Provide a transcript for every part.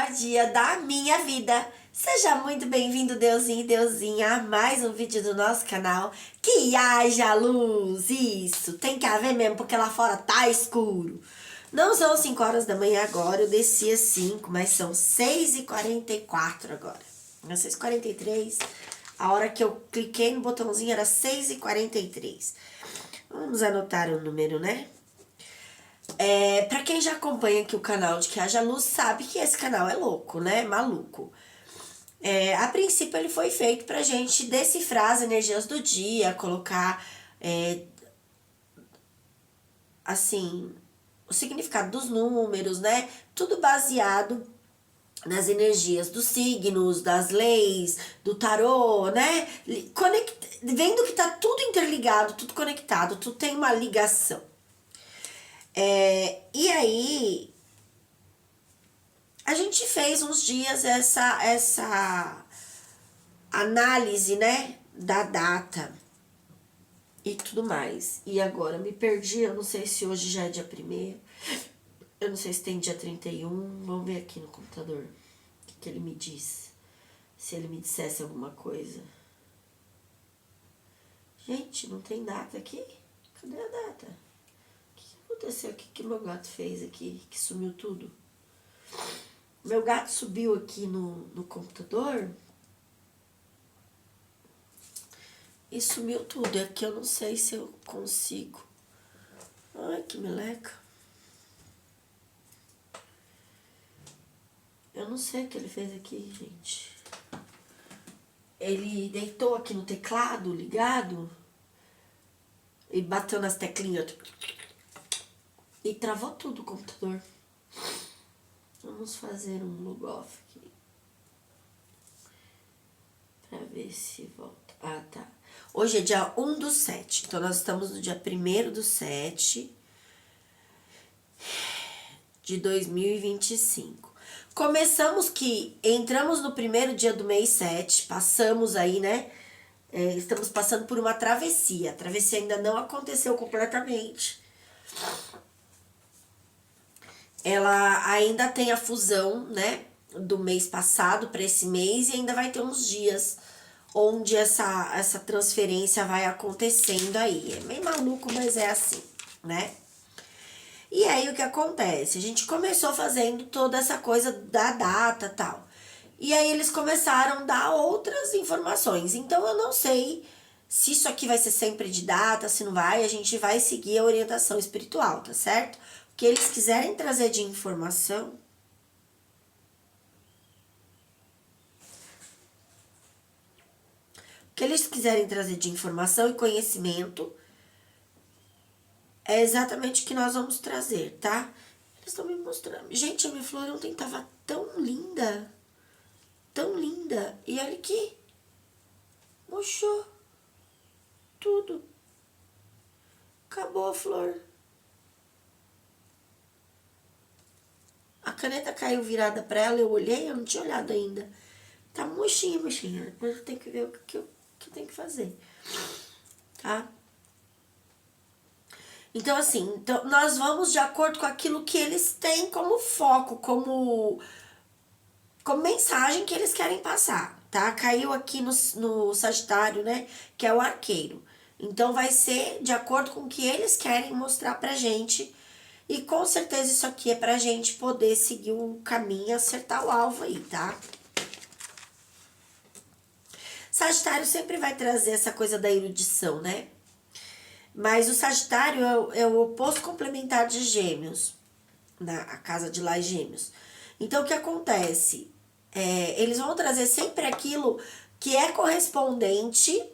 melhor dia da minha vida. Seja muito bem-vindo, Deusinho e Deusinha, a mais um vídeo do nosso canal. Que haja luz! Isso, tem que haver mesmo, porque lá fora tá escuro. Não são 5 horas da manhã agora, eu desci às 5, mas são 6h44 agora. Não, 6h43, a hora que eu cliquei no botãozinho era 6h43. Vamos anotar o número, né? Pra quem já acompanha aqui o canal de Que Haja Luz, sabe que esse canal é louco, né? Maluco. A princípio ele foi feito pra gente decifrar as energias do dia, colocar, assim, o significado dos números, né? Tudo baseado nas energias dos signos, das leis, do tarô, né? Vendo que tá tudo interligado, tudo conectado, tudo tem uma ligação. E aí, a gente fez uns dias essa análise, né, da data e tudo mais. E agora me perdi, eu não sei se hoje já é dia 1º, eu não sei se tem dia 31, vamos ver aqui no computador o que ele me diz, se ele me dissesse alguma coisa. Gente, não tem data aqui? Cadê a data? O que aconteceu? O que meu gato fez aqui, que sumiu tudo? Meu gato subiu aqui no computador e sumiu tudo. É que eu não sei se eu consigo. Ai, que meleca. Eu não sei o que ele fez aqui, gente. Ele deitou aqui no teclado ligado e bateu nas teclinhas e travou tudo o computador. Vamos fazer um log off aqui pra ver se volta. Ah, tá. Hoje é dia 1/7, então nós estamos no dia 1º/7 de 2025. Entramos no primeiro dia do mês 7, passamos aí, né? Estamos passando por uma travessia. A travessia ainda não aconteceu completamente. Ela ainda tem a fusão, né, do mês passado para esse mês e ainda vai ter uns dias onde essa transferência vai acontecendo aí. É meio maluco, mas é assim, né? E aí o que acontece? A gente começou fazendo toda essa coisa da data e tal. E aí eles começaram a dar outras informações. Então eu não sei se isso aqui vai ser sempre de data, se não vai, a gente vai seguir a orientação espiritual, tá certo? O que eles quiserem trazer de informação, e conhecimento é exatamente o que nós vamos trazer, tá? Eles estão me mostrando. Gente, a minha flor ontem tava tão linda, e olha aqui, murchou tudo, acabou a flor. A caneta caiu virada pra ela, eu olhei, eu não tinha olhado ainda. Tá murchinha. Depois eu tenho que ver o que eu tenho que fazer, tá? Então, assim, nós vamos de acordo com aquilo que eles têm como foco, como mensagem que eles querem passar, tá? Caiu aqui no Sagitário, né? Que é o arqueiro. Então, vai ser de acordo com o que eles querem mostrar pra gente. E com certeza isso aqui é pra gente poder seguir um caminho e acertar o alvo aí, tá? Sagitário sempre vai trazer essa coisa da erudição, né? Mas o Sagitário é o oposto complementar de Gêmeos, a casa de lá é Gêmeos. Então, o que acontece? Eles vão trazer sempre aquilo que é correspondente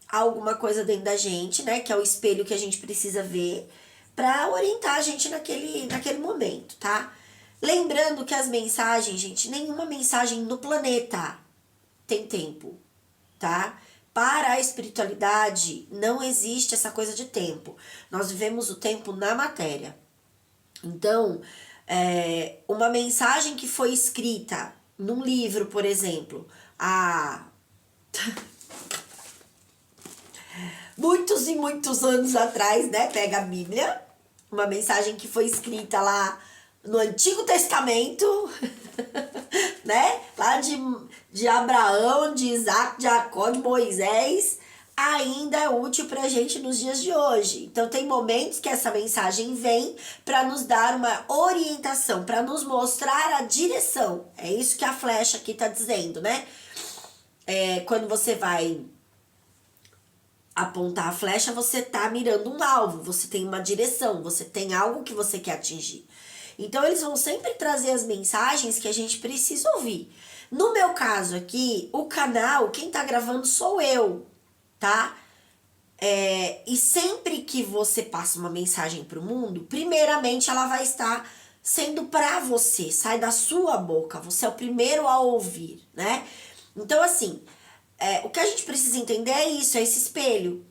a alguma coisa dentro da gente, né? Que é o espelho que a gente precisa ver para orientar a gente naquele momento, tá? Lembrando que as mensagens, gente, nenhuma mensagem no planeta tem tempo, tá? Para a espiritualidade não existe essa coisa de tempo. Nós vivemos o tempo na matéria. Então, uma mensagem que foi escrita num livro, por exemplo, há muitos e muitos anos atrás, né? Pega a Bíblia, uma mensagem que foi escrita lá no Antigo Testamento, né? Lá de Abraão, de Isaac, de Jacó, de Moisés, ainda é útil pra gente nos dias de hoje. Então tem momentos que essa mensagem vem para nos dar uma orientação, para nos mostrar a direção. É isso que a flecha aqui tá dizendo, né? Quando você vai apontar a flecha, você tá mirando um alvo, você tem uma direção, você tem algo que você quer atingir. Então eles vão sempre trazer as mensagens que a gente precisa ouvir. No meu caso aqui, o canal, quem tá gravando sou eu, tá? E sempre que você passa uma mensagem pro mundo, primeiramente ela vai estar sendo pra você, sai da sua boca, você é o primeiro a ouvir, né? Então assim, o que a gente precisa entender é isso, é esse espelho.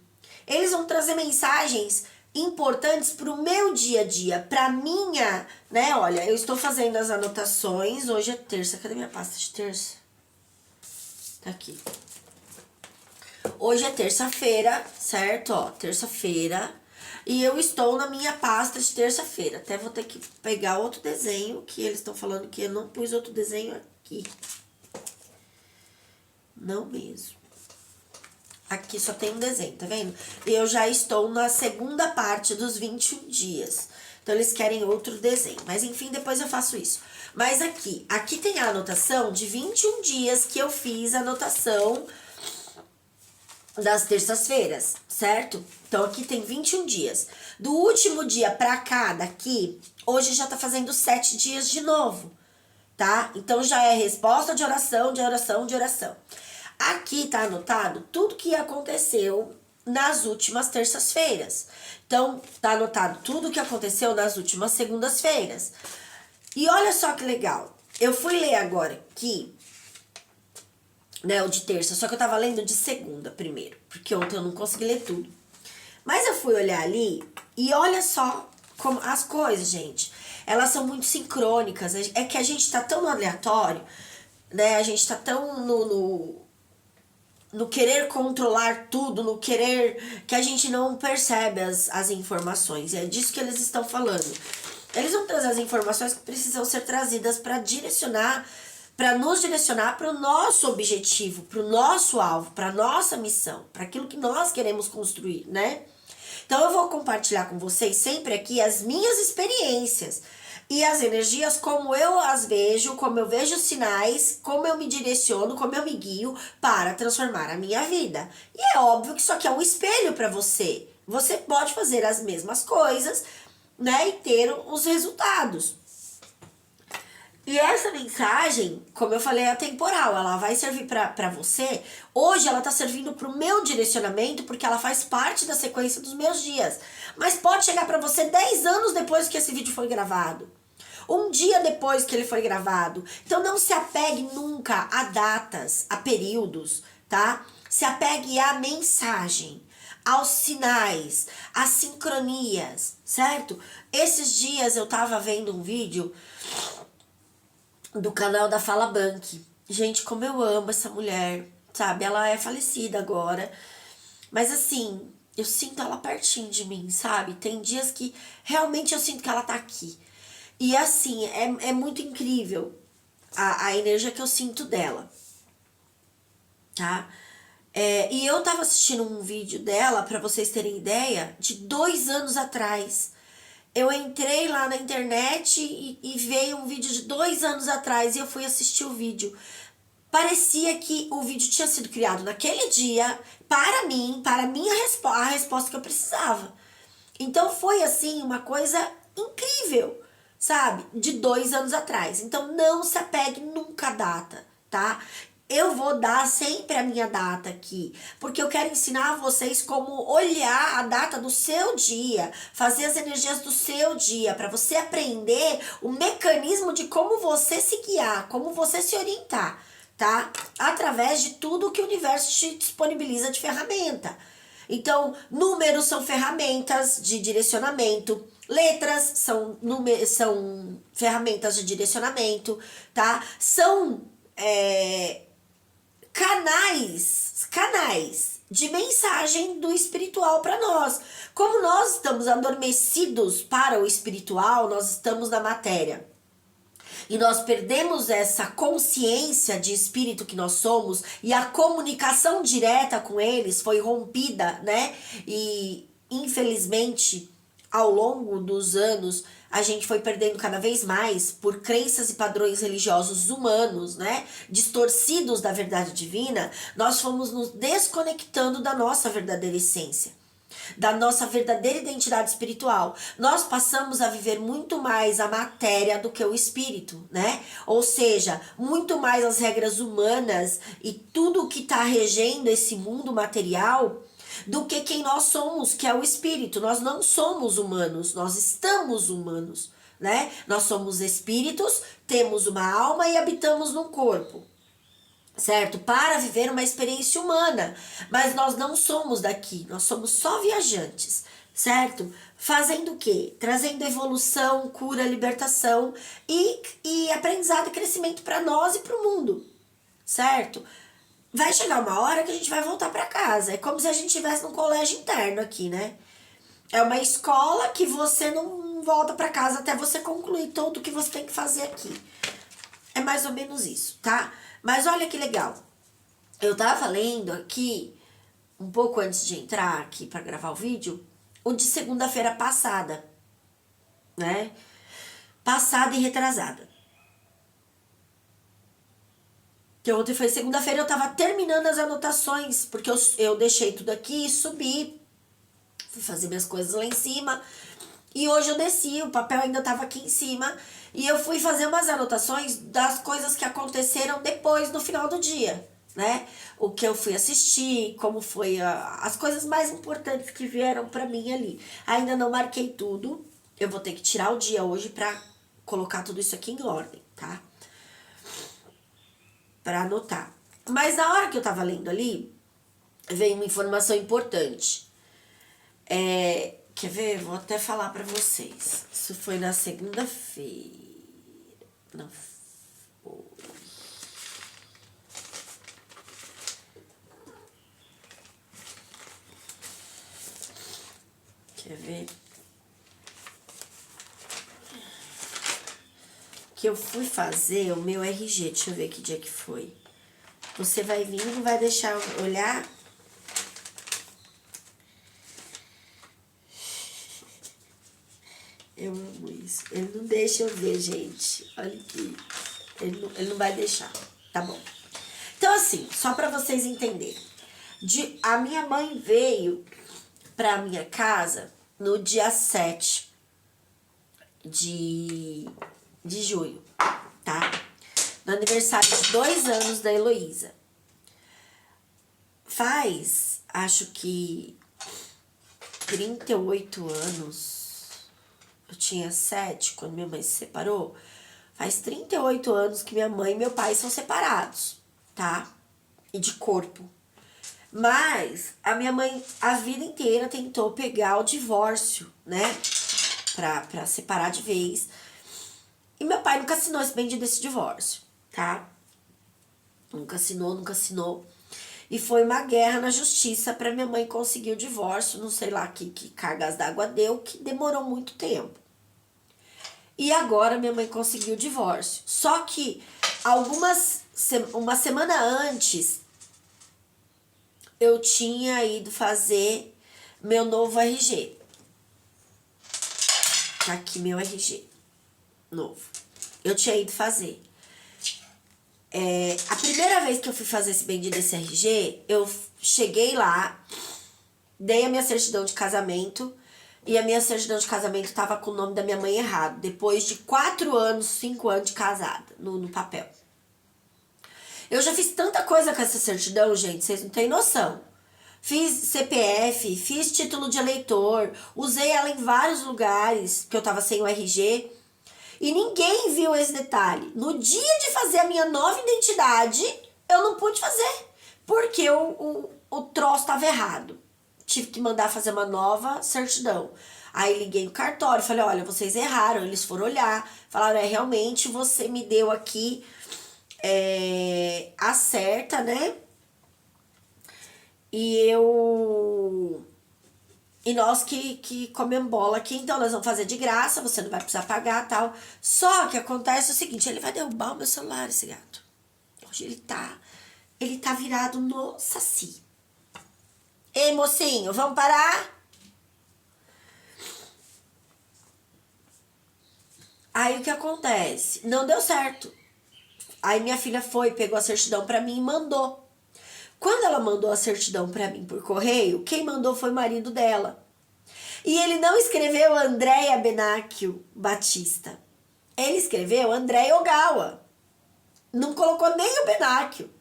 Eles vão trazer mensagens importantes pro meu dia a dia, pra minha, né? Olha, eu estou fazendo as anotações, hoje é terça, cadê minha pasta de terça? Tá aqui. Hoje é terça-feira, certo? Ó, terça-feira. E eu estou na minha pasta de terça-feira. Até vou ter que pegar outro desenho, que eles estão falando que eu não pus outro desenho aqui. Não mesmo. Aqui só tem um desenho, tá vendo? E eu já estou na segunda parte dos 21 dias. Então, eles querem outro desenho. Mas, enfim, depois eu faço isso. Mas aqui tem a anotação de 21 dias que eu fiz a anotação das terças-feiras, certo? Então, aqui tem 21 dias. Do último dia pra cá, daqui, hoje já tá fazendo 7 dias de novo, tá? Então, já é resposta de oração, de oração, de oração. Aqui tá anotado tudo que aconteceu nas últimas terças-feiras. Então, tá anotado tudo que aconteceu nas últimas segundas-feiras. E olha só que legal. Eu fui ler agora aqui, né, o de terça, só que eu tava lendo de segunda primeiro, porque ontem eu não consegui ler tudo. Mas eu fui olhar ali e olha só como as coisas, gente, elas são muito sincrônicas. É que a gente tá tão no aleatório, né? A gente tá tão no querer controlar tudo, no querer que a gente não percebe as informações. É disso que eles estão falando. Eles vão trazer as informações que precisam ser trazidas para direcionar, para nos direcionar para o nosso objetivo, para o nosso alvo, para a nossa missão, para aquilo que nós queremos construir, né? Então eu vou compartilhar com vocês sempre aqui as minhas experiências e as energias como eu as vejo, como eu vejo os sinais, como eu me direciono, como eu me guio para transformar a minha vida. E é óbvio que isso aqui é um espelho para você. Você pode fazer as mesmas coisas, né, e ter os resultados. E essa mensagem, como eu falei, é atemporal, ela vai servir pra você. Hoje ela tá servindo pro meu direcionamento, porque ela faz parte da sequência dos meus dias. Mas pode chegar pra você 10 anos depois que esse vídeo foi gravado. Um dia depois que ele foi gravado. Então não se apegue nunca a datas, a períodos, tá? Se apegue à mensagem, aos sinais, às sincronias, certo? Esses dias eu tava vendo um vídeo do canal da Fala Bank. Gente, como eu amo essa mulher, sabe? Ela é falecida agora. Mas assim, eu sinto ela pertinho de mim, sabe? Tem dias que realmente eu sinto que ela tá aqui. E assim, é muito incrível a energia que eu sinto dela, tá? E eu tava assistindo um vídeo dela, pra vocês terem ideia, de 2 anos atrás. Eu entrei lá na internet e veio um vídeo de 2 anos atrás e eu fui assistir o vídeo. Parecia que o vídeo tinha sido criado naquele dia, para mim, para a resposta que eu precisava. Então foi assim, uma coisa incrível, sabe? De 2 anos atrás. Então não se apegue nunca à data, tá? Eu vou dar sempre a minha data aqui, porque eu quero ensinar a vocês como olhar a data do seu dia, fazer as energias do seu dia, para você aprender o mecanismo de como você se guiar, como você se orientar, tá? Através de tudo que o universo te disponibiliza de ferramenta. Então, números são ferramentas de direcionamento, letras são ferramentas de direcionamento, tá? São canais de mensagem do espiritual para nós. Como nós estamos adormecidos para o espiritual, nós estamos na matéria. E nós perdemos essa consciência de espírito que nós somos, e a comunicação direta com eles foi rompida, né? E infelizmente, ao longo dos anos, a gente foi perdendo cada vez mais por crenças e padrões religiosos humanos, né? Distorcidos da verdade divina, nós fomos nos desconectando da nossa verdadeira essência, da nossa verdadeira identidade espiritual. Nós passamos a viver muito mais a matéria do que o espírito, né? Ou seja, muito mais as regras humanas e tudo o que está regendo esse mundo material do que quem nós somos, que é o espírito. Nós não somos humanos, nós estamos humanos, né? Nós somos espíritos, temos uma alma e habitamos num corpo, certo? Para viver uma experiência humana, mas nós não somos daqui, nós somos só viajantes, certo? Fazendo o quê? Trazendo evolução, cura, libertação e aprendizado e crescimento para nós e para o mundo, certo? Vai chegar uma hora que a gente vai voltar para casa, é como se a gente estivesse num colégio interno aqui, né? É uma escola que você não volta para casa até você concluir tudo o que você tem que fazer aqui. É mais ou menos isso, tá? Mas olha que legal. Eu tava lendo aqui, um pouco antes de entrar aqui para gravar o vídeo, o de segunda-feira passada, né? Passada e retrasada. Que ontem foi segunda-feira, eu tava terminando as anotações, porque eu deixei tudo aqui e subi. Fui fazer minhas coisas lá em cima. E hoje eu desci, o papel ainda tava aqui em cima. E eu fui fazer umas anotações das coisas que aconteceram depois, no final do dia, né? O que eu fui assistir, como foi as coisas mais importantes que vieram pra mim ali. Ainda não marquei tudo. Eu vou ter que tirar o dia hoje pra colocar tudo isso aqui em ordem, tá? Pra anotar. Mas na hora que eu tava lendo ali, veio uma informação importante. Quer ver? Vou até falar pra vocês. Isso foi na segunda-feira. Não foi. Quer ver? Que eu fui fazer o meu RG. Deixa eu ver que dia que foi. Você vai vir e não vai deixar eu olhar? Eu amo isso. Ele não deixa eu ver, gente. Olha aqui. Ele não vai deixar. Tá bom. Então, assim, só pra vocês entenderem. A minha mãe veio pra minha casa no dia 7 de julho, tá? No aniversário de 2 anos da Heloísa. Faz, acho que 38 anos. Eu tinha 7 quando minha mãe se separou. Faz 38 anos que minha mãe e meu pai são separados, tá? E de corpo. Mas a minha mãe a vida inteira tentou pegar o divórcio, né? Pra separar de vez. E meu pai nunca assinou esse bendito desse divórcio, tá? Nunca assinou. E foi uma guerra na justiça pra minha mãe conseguir o divórcio. Não sei lá que cargas d'água deu, que demorou muito tempo. E agora minha mãe conseguiu o divórcio. Só que uma semana antes, eu tinha ido fazer meu novo RG. Tá aqui meu RG novo. Eu tinha ido fazer. A primeira vez que eu fui fazer esse bendito desse RG, eu cheguei lá, dei a minha certidão de casamento, e a minha certidão de casamento tava com o nome da minha mãe errado, depois de 4 anos, 5 anos de casada, no papel. Eu já fiz tanta coisa com essa certidão, gente, vocês não têm noção. Fiz CPF, fiz título de eleitor, usei ela em vários lugares, que eu tava sem o RG, e ninguém viu esse detalhe. No dia de fazer a minha nova identidade, eu não pude fazer, porque o troço tava errado. Tive que mandar fazer uma nova certidão. Aí liguei no cartório, falei, olha, vocês erraram. Eles foram olhar, falaram, realmente você me deu aqui a certa, né? E eu... E nós que comemos bola aqui, então nós vamos fazer de graça, você não vai precisar pagar e tal. Só que acontece o seguinte, ele vai derrubar o meu celular, esse gato. Hoje ele tá virado no saci. Ei, mocinho, vamos parar? Aí o que acontece? Não deu certo. Aí minha filha foi, pegou a certidão pra mim e mandou. Quando ela mandou a certidão pra mim por correio, quem mandou foi o marido dela. E ele não escreveu Andréia Benáquio Batista. Ele escreveu Andréia Ogawa. Não colocou nem o Benáquio.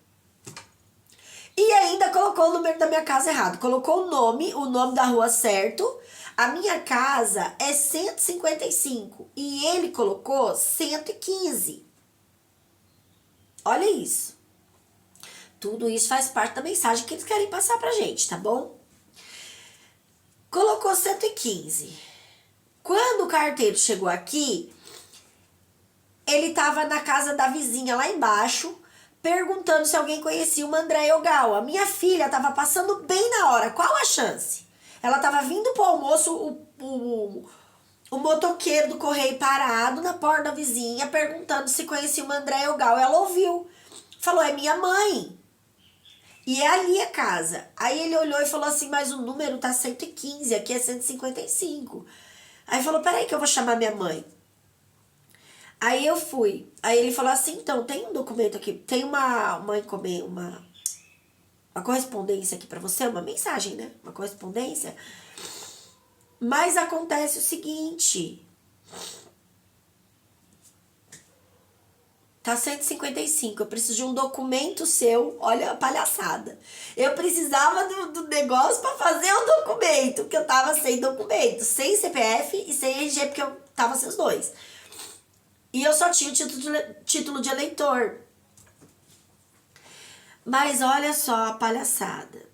E ainda colocou o número da minha casa errado. Colocou o nome da rua certo. A minha casa é 155 e ele colocou 115. Olha isso. Tudo isso faz parte da mensagem que eles querem passar pra gente, tá bom? Colocou 115. Quando o carteiro chegou aqui, ele tava na casa da vizinha lá embaixo, perguntando se alguém conhecia uma Andréia Ogawa. Minha filha tava passando bem na hora. Qual a chance? Ela tava vindo pro almoço, o motoqueiro do correio parado na porta da vizinha, perguntando se conhecia uma Andréia Ogawa. Ela ouviu. Falou, é minha mãe. E é ali a casa. Aí ele olhou e falou assim, mas o número tá 115, aqui é 155. Aí falou, peraí que eu vou chamar minha mãe. Aí eu fui. Aí ele falou assim, então, tem um documento aqui, tem uma correspondência aqui pra você, uma mensagem, né? Uma correspondência. Mas acontece o seguinte... Tá 155, eu preciso de um documento seu, olha a palhaçada. Eu precisava do negócio para fazer o documento, porque eu tava sem documento, sem CPF e sem RG, porque eu tava sem os dois. E eu só tinha o título de eleitor. Mas olha só a palhaçada.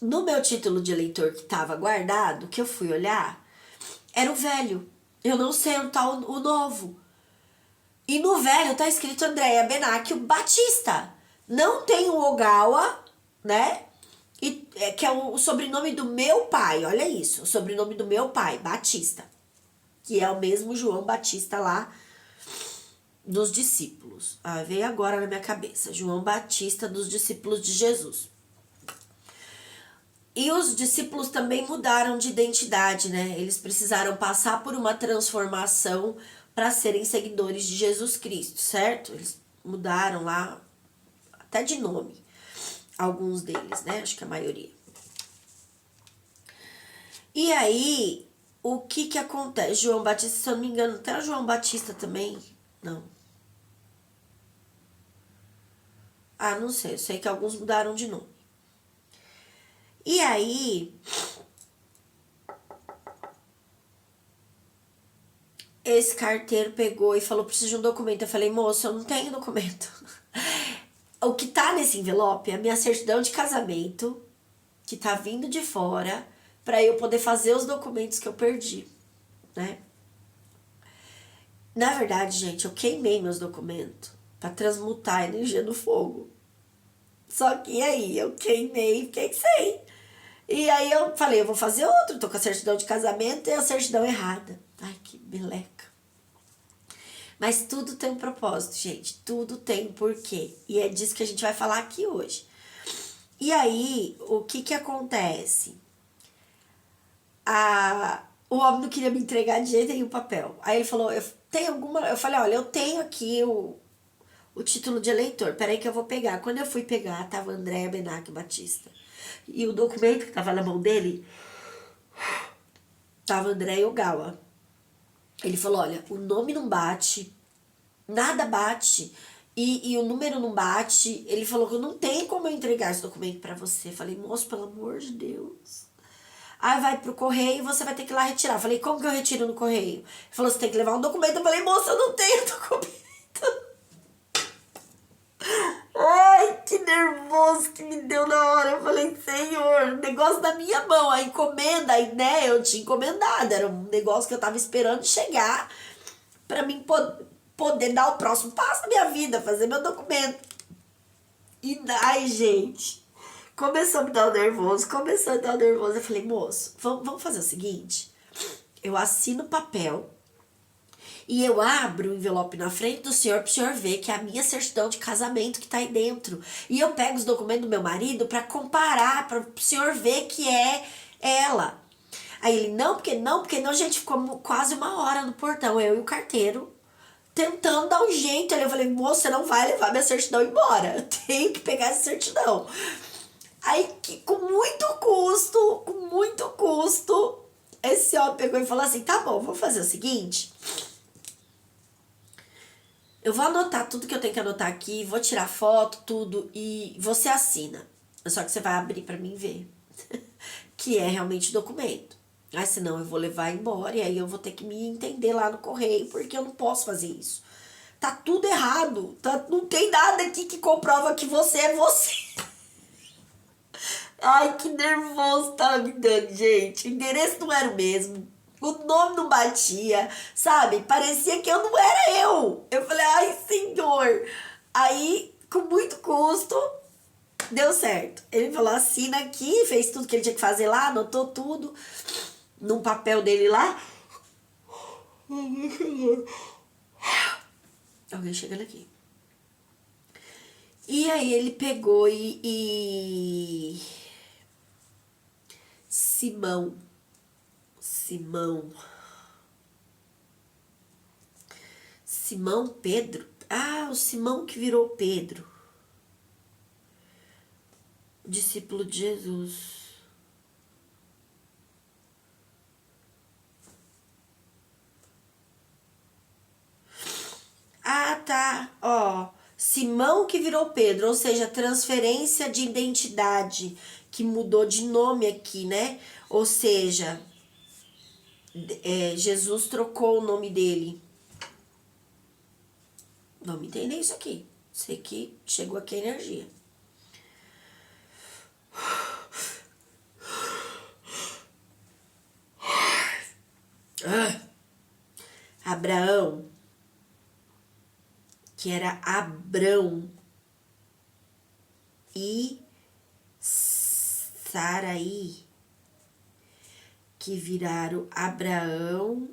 No meu título de eleitor que tava guardado, que eu fui olhar, era o velho. Eu não sei onde tá o novo. E no velho tá escrito Andréia Benáquio Batista. Não tem o Ogawa, né? E, que é o sobrenome do meu pai. Olha isso. O sobrenome do meu pai, Batista. Que é o mesmo João Batista lá dos discípulos. Ah, veio agora na minha cabeça. João Batista dos discípulos de Jesus. E os discípulos também mudaram de identidade, né? Eles precisaram passar por uma transformação para serem seguidores de Jesus Cristo, certo? Eles mudaram lá, até de nome, alguns deles, né? Acho que a maioria. E aí, o que acontece? João Batista, se eu não me engano, até João Batista também, não. Ah, não sei, eu sei que alguns mudaram de nome. E aí, esse carteiro pegou e falou, preciso de um documento. Eu falei, moço, eu não tenho documento. O que tá nesse envelope é a minha certidão de casamento, que tá vindo de fora, pra eu poder fazer os documentos que eu perdi, né? Na verdade, gente, eu queimei meus documentos pra transmutar a energia do fogo. Só que aí, eu queimei e fiquei sem. E aí eu falei, eu vou fazer outro, tô com a certidão de casamento e a certidão errada. Ai, que meleca. Mas tudo tem um propósito, gente. Tudo tem um porquê. E é disso que a gente vai falar aqui hoje. E aí, o que acontece? O homem não queria me entregar de jeito nenhum o papel. Aí ele falou, eu falei, olha, eu tenho aqui o título de eleitor. Peraí que eu vou pegar. Quando eu fui pegar, tava Andréia Benáquio Batista. E o documento que tava na mão dele tava Andréia Ogawa. Ele falou, olha, o nome não bate, nada bate, e o número não bate. Ele falou que não tem como eu entregar esse documento pra você. Eu falei, moço, pelo amor de Deus. Aí vai pro correio e você vai ter que ir lá retirar. Eu falei, como que eu retiro no correio? Ele falou, você tem que levar um documento. Eu falei, moço, eu não tenho documento. Ai, que nervoso que me deu na hora. Eu falei, Senhor, negócio da minha mão, a encomenda, né? Eu tinha encomendado, era um negócio que eu tava esperando chegar pra mim poder dar o próximo passo da minha vida, fazer meu documento. Ai, gente, começou a me dar um nervoso, Eu falei, moço, vamos fazer o seguinte, eu assino o papel e eu abro o envelope na frente do senhor pro senhor ver que é a minha certidão de casamento que tá aí dentro. E eu pego os documentos do meu marido pra comparar, pro senhor ver que é ela. Aí ele, porque não, a gente ficou quase 1 hora no portão, eu e o carteiro, tentando dar um jeito. Eu falei, moça, você não vai levar minha certidão embora. Eu tenho que pegar essa certidão. Aí, com muito custo, esse homem pegou e falou assim, tá bom, vou fazer o seguinte, eu vou anotar tudo que eu tenho que anotar aqui, vou tirar foto, tudo, e você assina. Só que você vai abrir pra mim ver, que é realmente documento. Aí senão eu vou levar embora e aí eu vou ter que me entender lá no correio, porque eu não posso fazer isso. Tá tudo errado, não tem nada aqui que comprova que você é você. Ai, que nervoso tava me dando, gente. O endereço não era o mesmo. O nome não batia, sabe? Parecia que eu não era eu. Eu falei, ai, senhor. Aí, com muito custo, deu certo. Ele falou, assina aqui, fez tudo que ele tinha que fazer lá, anotou tudo num papel dele lá. Alguém chegando aqui. E aí ele pegou e... Simão Pedro? Ah, o Simão que virou Pedro. O discípulo de Jesus. Ah, tá. Ó, Simão que virou Pedro, ou seja, transferência de identidade, que mudou de nome aqui, né? Ou seja, Jesus trocou o nome dele. Vamos entender isso aqui. Sei que chegou aqui a energia. Abraão, que era Abrão, e Saraí, que viraram Abraão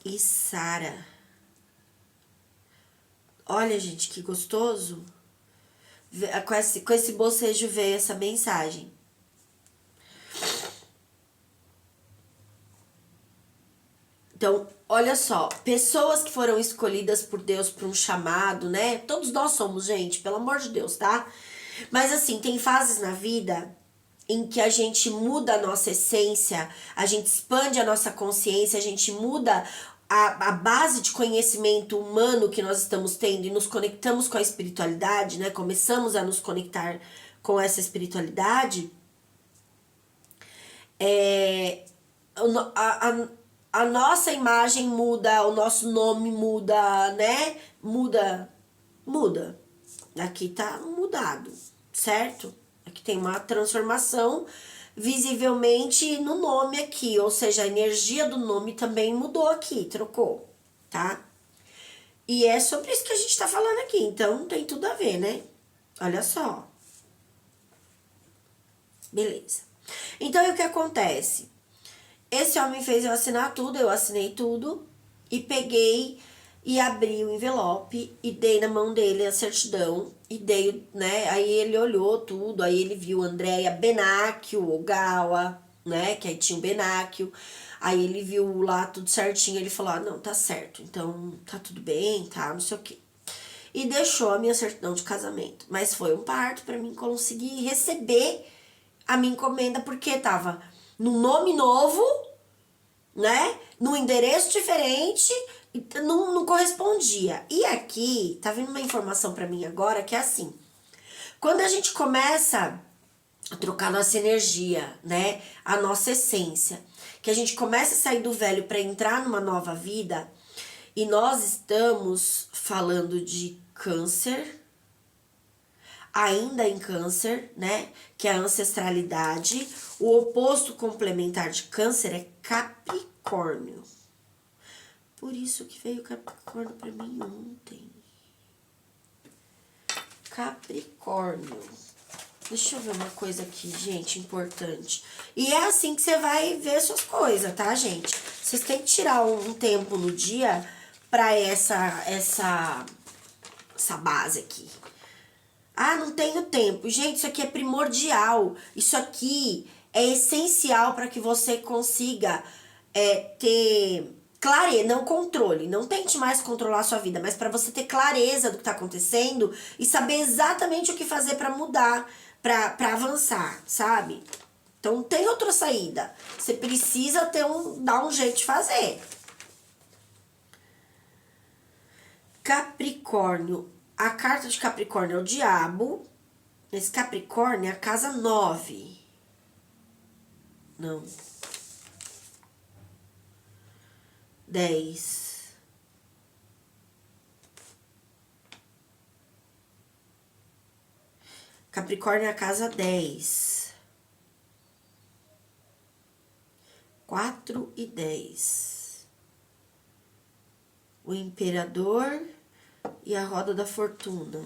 e Sara. Olha, gente, que gostoso. Com esse bocejo veio essa mensagem. Então, olha só, pessoas que foram escolhidas por Deus para um chamado, né? Todos nós somos, gente, pelo amor de Deus, tá? Mas assim, tem fases na vida em que a gente muda a nossa essência, a gente expande a nossa consciência, a gente muda a base de conhecimento humano que nós estamos tendo e nos conectamos com a espiritualidade, né? Começamos a nos conectar com essa espiritualidade. A nossa imagem muda, o nosso nome muda, né? Muda. Aqui tá mudado, certo? Aqui tem uma transformação visivelmente no nome aqui, ou seja, a energia do nome também mudou aqui, trocou, tá? E é sobre isso que a gente tá falando aqui, então tem tudo a ver, né? Olha só. Beleza. Então, o que acontece? Esse homem fez eu assinar tudo, eu assinei tudo e peguei e abri o envelope e dei na mão dele a certidão e dei, né? Aí ele olhou tudo, aí ele viu Andréia Benáquio, Ogawa, né? Que aí tinha o Benáquio. Aí ele viu lá tudo certinho, ele falou, ah, não, tá certo, então tá tudo bem, tá, não sei o quê. E deixou a minha certidão de casamento. Mas foi um parto pra mim conseguir receber a minha encomenda, porque tava no nome novo, né? No endereço diferente, não correspondia. E aqui, tá vindo uma informação pra mim agora que é assim. Quando a gente começa a trocar nossa energia, né? A nossa essência, que a gente começa a sair do velho para entrar numa nova vida, e nós estamos falando de câncer, ainda em câncer, né? Que é a ancestralidade. O oposto complementar de câncer é Capricórnio. Por isso que veio Capricórnio pra mim ontem. Capricórnio. Deixa eu ver uma coisa aqui, gente, importante. E é assim que você vai ver suas coisas, tá, gente? Vocês têm que tirar um tempo no dia pra essa base aqui. Ah, não tenho tempo. Gente, isso aqui é primordial. Isso aqui é essencial para que você consiga ter clareza, não controle. Não tente mais controlar a sua vida, mas para você ter clareza do que tá acontecendo e saber exatamente o que fazer para mudar, para avançar, sabe? Então não tem outra saída. Você precisa dar um jeito de fazer. Capricórnio. A carta de Capricórnio é o diabo. Esse Capricórnio é a casa 9. Não. 10. Capricórnio é a casa 10. 4 e 10. O imperador e a roda da fortuna.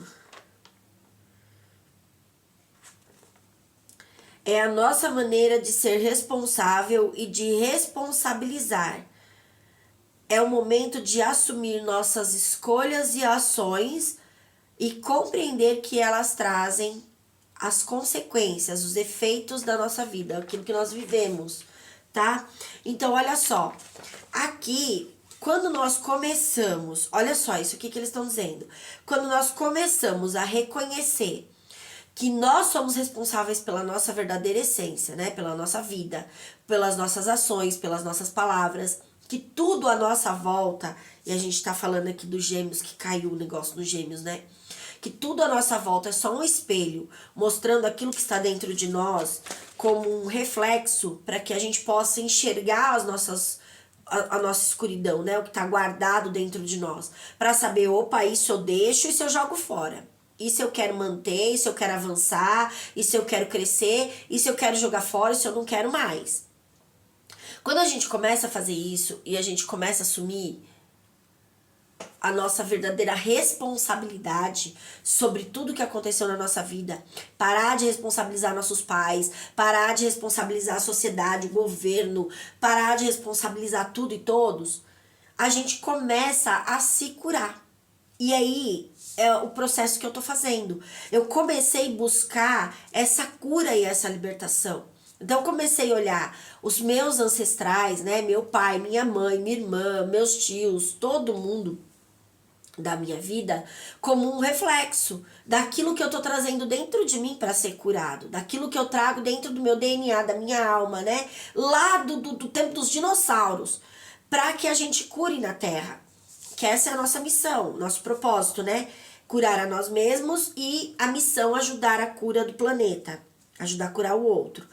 É a nossa maneira de ser responsável e de responsabilizar. É o momento de assumir nossas escolhas e ações e compreender que elas trazem as consequências, os efeitos da nossa vida, aquilo que nós vivemos, tá? Então, olha só. Aqui, quando nós começamos, olha só isso aqui que eles estão dizendo. Quando nós começamos a reconhecer que nós somos responsáveis pela nossa verdadeira essência, né? Pela nossa vida, pelas nossas ações, pelas nossas palavras, que tudo à nossa volta, e a gente tá falando aqui dos gêmeos, que caiu o negócio dos gêmeos, né? Que tudo à nossa volta é só um espelho, mostrando aquilo que está dentro de nós como um reflexo para que a gente possa enxergar a nossa escuridão, né? O que está guardado dentro de nós. Para saber, opa, isso eu deixo, isso eu jogo fora. Isso eu quero manter, isso eu quero avançar, isso eu quero crescer, isso eu quero jogar fora, isso eu não quero mais. Quando a gente começa a fazer isso e a gente começa a assumir a nossa verdadeira responsabilidade sobre tudo que aconteceu na nossa vida, parar de responsabilizar nossos pais, parar de responsabilizar a sociedade, o governo, parar de responsabilizar tudo e todos, a gente começa a se curar. E aí é o processo que eu tô fazendo. Eu comecei a buscar essa cura e essa libertação. Então eu comecei a olhar os meus ancestrais, né? Meu pai, minha mãe, minha irmã, meus tios, todo mundo da minha vida como um reflexo daquilo que eu tô trazendo dentro de mim para ser curado, daquilo que eu trago dentro do meu DNA, da minha alma, né? Lá do tempo dos dinossauros, para que a gente cure na Terra. Que essa é a nossa missão, nosso propósito, né? Curar a nós mesmos e a missão ajudar a cura do planeta, ajudar a curar o outro.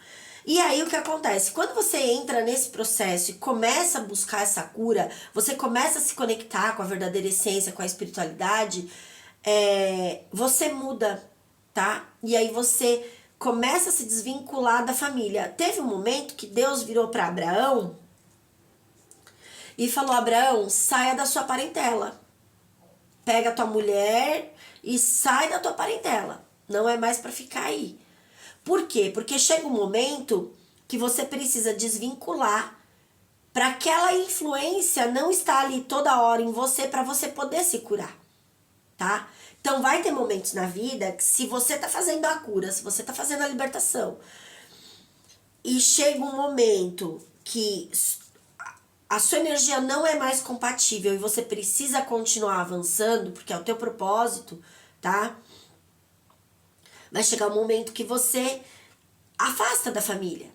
E aí o que acontece? Quando você entra nesse processo e começa a buscar essa cura, você começa a se conectar com a verdadeira essência, com a espiritualidade, você muda, tá? E aí você começa a se desvincular da família. Teve um momento que Deus virou para Abraão e falou: Abraão, saia da sua parentela. Pega a tua mulher e sai da tua parentela. Não é mais para ficar aí. Por quê? Porque chega um momento que você precisa desvincular para aquela influência não estar ali toda hora em você para você poder se curar, tá? Então vai ter momentos na vida que se você tá fazendo a cura, se você tá fazendo a libertação e chega um momento que a sua energia não é mais compatível e você precisa continuar avançando, porque é o teu propósito, tá? Vai chegar um momento que você afasta da família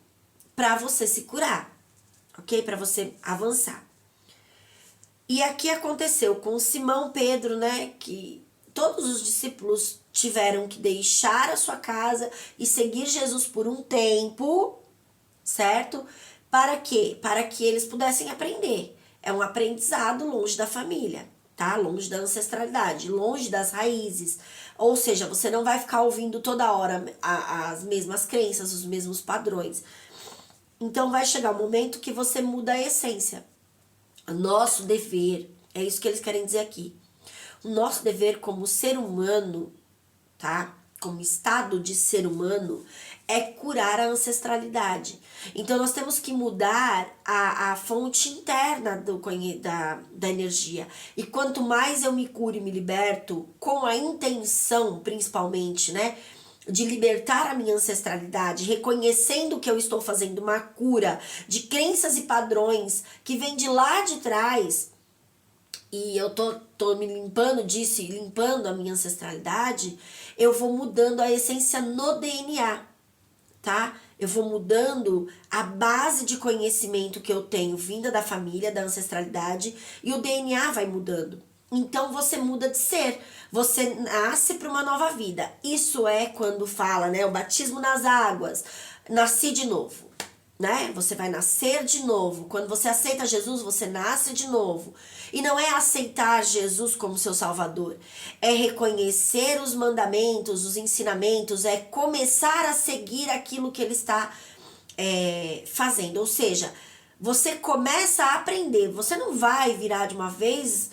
para você se curar, ok? Para você avançar. E aqui aconteceu com Simão Pedro, né? Que todos os discípulos tiveram que deixar a sua casa e seguir Jesus por um tempo, certo? Para quê? Para que eles pudessem aprender. É um aprendizado longe da família, tá? Longe da ancestralidade, longe das raízes. Ou seja, você não vai ficar ouvindo toda hora as mesmas crenças, os mesmos padrões. Então vai chegar um momento que você muda a essência. O nosso dever, é isso que eles querem dizer aqui. O nosso dever como ser humano tá? Como estado de ser humano, é curar a ancestralidade. Então, nós temos que mudar a fonte interna da energia. E quanto mais eu me curo e me liberto, com a intenção, principalmente, né? De libertar a minha ancestralidade, reconhecendo que eu estou fazendo uma cura de crenças e padrões que vêm de lá de trás, e eu tô me limpando disso e limpando a minha ancestralidade, eu vou mudando a essência no DNA, tá? Eu vou mudando a base de conhecimento que eu tenho vinda da família, da ancestralidade, e o DNA vai mudando. Então você muda de ser, você nasce para uma nova vida. Isso é quando fala, né, o batismo nas águas, nasci de novo, né? Você vai nascer de novo. Quando você aceita Jesus, você nasce de novo. E não é aceitar Jesus como seu salvador, é reconhecer os mandamentos, os ensinamentos, é começar a seguir aquilo que ele está fazendo. Ou seja, você começa a aprender, você não vai virar de uma vez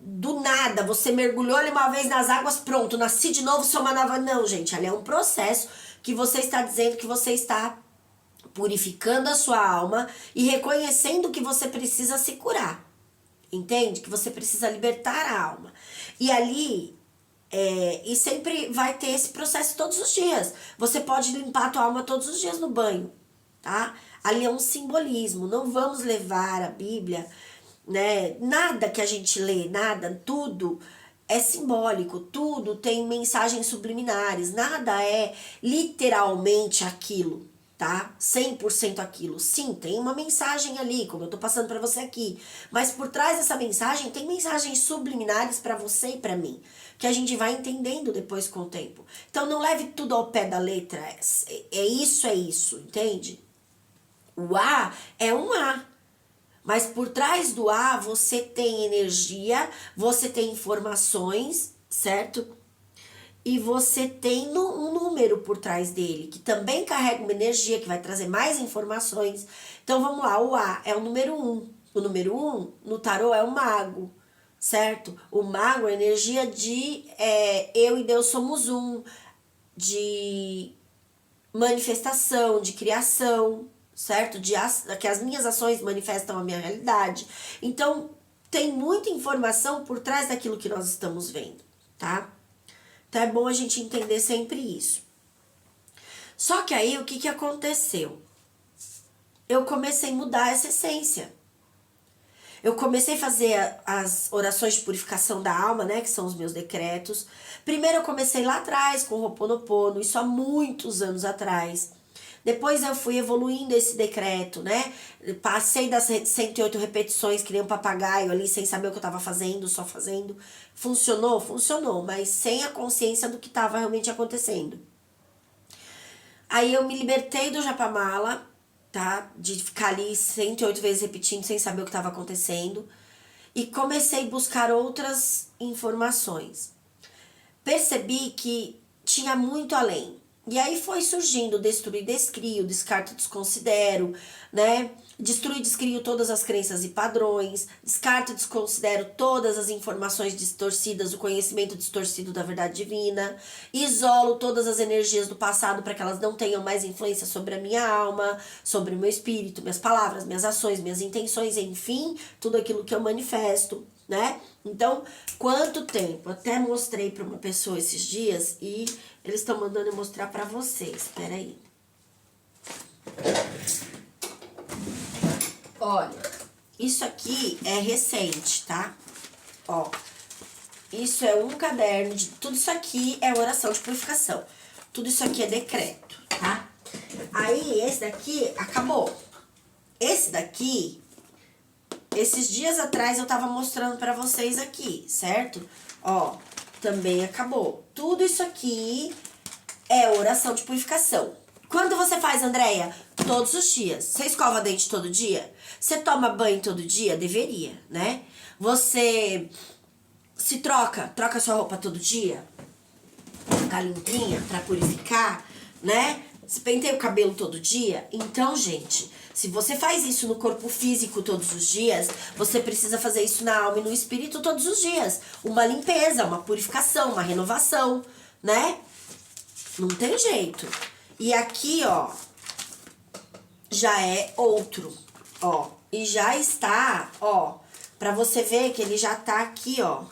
do nada, você mergulhou ali uma vez nas águas, pronto, nasci de novo, sou uma nova. Não, gente, ali é um processo que você está dizendo que você está purificando a sua alma e reconhecendo que você precisa se curar. Entende? Que você precisa libertar a alma. E ali, e sempre vai ter esse processo todos os dias. Você pode limpar a tua alma todos os dias no banho, tá? Ali é um simbolismo. Não vamos levar a Bíblia, né? Nada que a gente lê, nada, tudo é simbólico, tudo tem mensagens subliminares, nada é literalmente aquilo, tá? 100% aquilo. Sim, tem uma mensagem ali, como eu tô passando para você aqui, mas por trás dessa mensagem tem mensagens subliminares para você e para mim, que a gente vai entendendo depois com o tempo. Então não leve tudo ao pé da letra, é isso, entende? O A é um A, mas por trás do A você tem energia, você tem informações, certo? E você tem um número por trás dele, que também carrega uma energia, que vai trazer mais informações. Então vamos lá, o A é o número 1. O número 1 no tarô é o mago, certo? O mago é a energia de eu e Deus somos um, de manifestação, de criação, certo? Que as minhas ações manifestam a minha realidade. Então tem muita informação por trás daquilo que nós estamos vendo, tá? Então é bom a gente entender sempre isso. Só que aí o que aconteceu? Eu comecei a mudar essa essência. Eu comecei a fazer as orações de purificação da alma, né? Que são os meus decretos. Primeiro eu comecei lá atrás com o Ho'oponopono, isso há muitos anos atrás. Depois eu fui evoluindo esse decreto, né? Passei das 108 repetições, que nem um papagaio ali, sem saber o que eu estava fazendo, só fazendo. Funcionou? Funcionou, mas sem a consciência do que estava realmente acontecendo. Aí eu me libertei do japamala, tá? De ficar ali 108 vezes repetindo, sem saber o que estava acontecendo. E comecei a buscar outras informações. Percebi que tinha muito além. E aí foi surgindo destruir, descrio, descarto, desconsidero, né? Destruir, descrio todas as crenças e padrões, descarto, desconsidero todas as informações distorcidas, o conhecimento distorcido da verdade divina, isolo todas as energias do passado para que elas não tenham mais influência sobre a minha alma, sobre o meu espírito, minhas palavras, minhas ações, minhas intenções, enfim, tudo aquilo que eu manifesto, né? Então, quanto tempo? Até mostrei para uma pessoa esses dias e eles estão mandando eu mostrar para vocês. Espera aí. Olha, isso aqui é recente, tá? Ó, isso é um caderno de... Tudo isso aqui é oração de purificação. Tudo isso aqui é decreto, tá? Aí, esse daqui acabou. Esse daqui... Esses dias atrás eu tava mostrando pra vocês aqui, certo? Ó, também acabou. Tudo isso aqui é oração de purificação. Quando você faz, Andréia? Todos os dias. Você escova dente todo dia? Você toma banho todo dia? Deveria, né? Você se troca sua roupa todo dia? Pra ficar limpinha, pra purificar, né? Você penteia o cabelo todo dia? Então, gente... Se você faz isso no corpo físico todos os dias, você precisa fazer isso na alma e no espírito todos os dias. Uma limpeza, uma purificação, uma renovação, né? Não tem jeito. E aqui, ó, já é outro, ó. E já está, ó, pra você ver que ele já tá aqui, ó.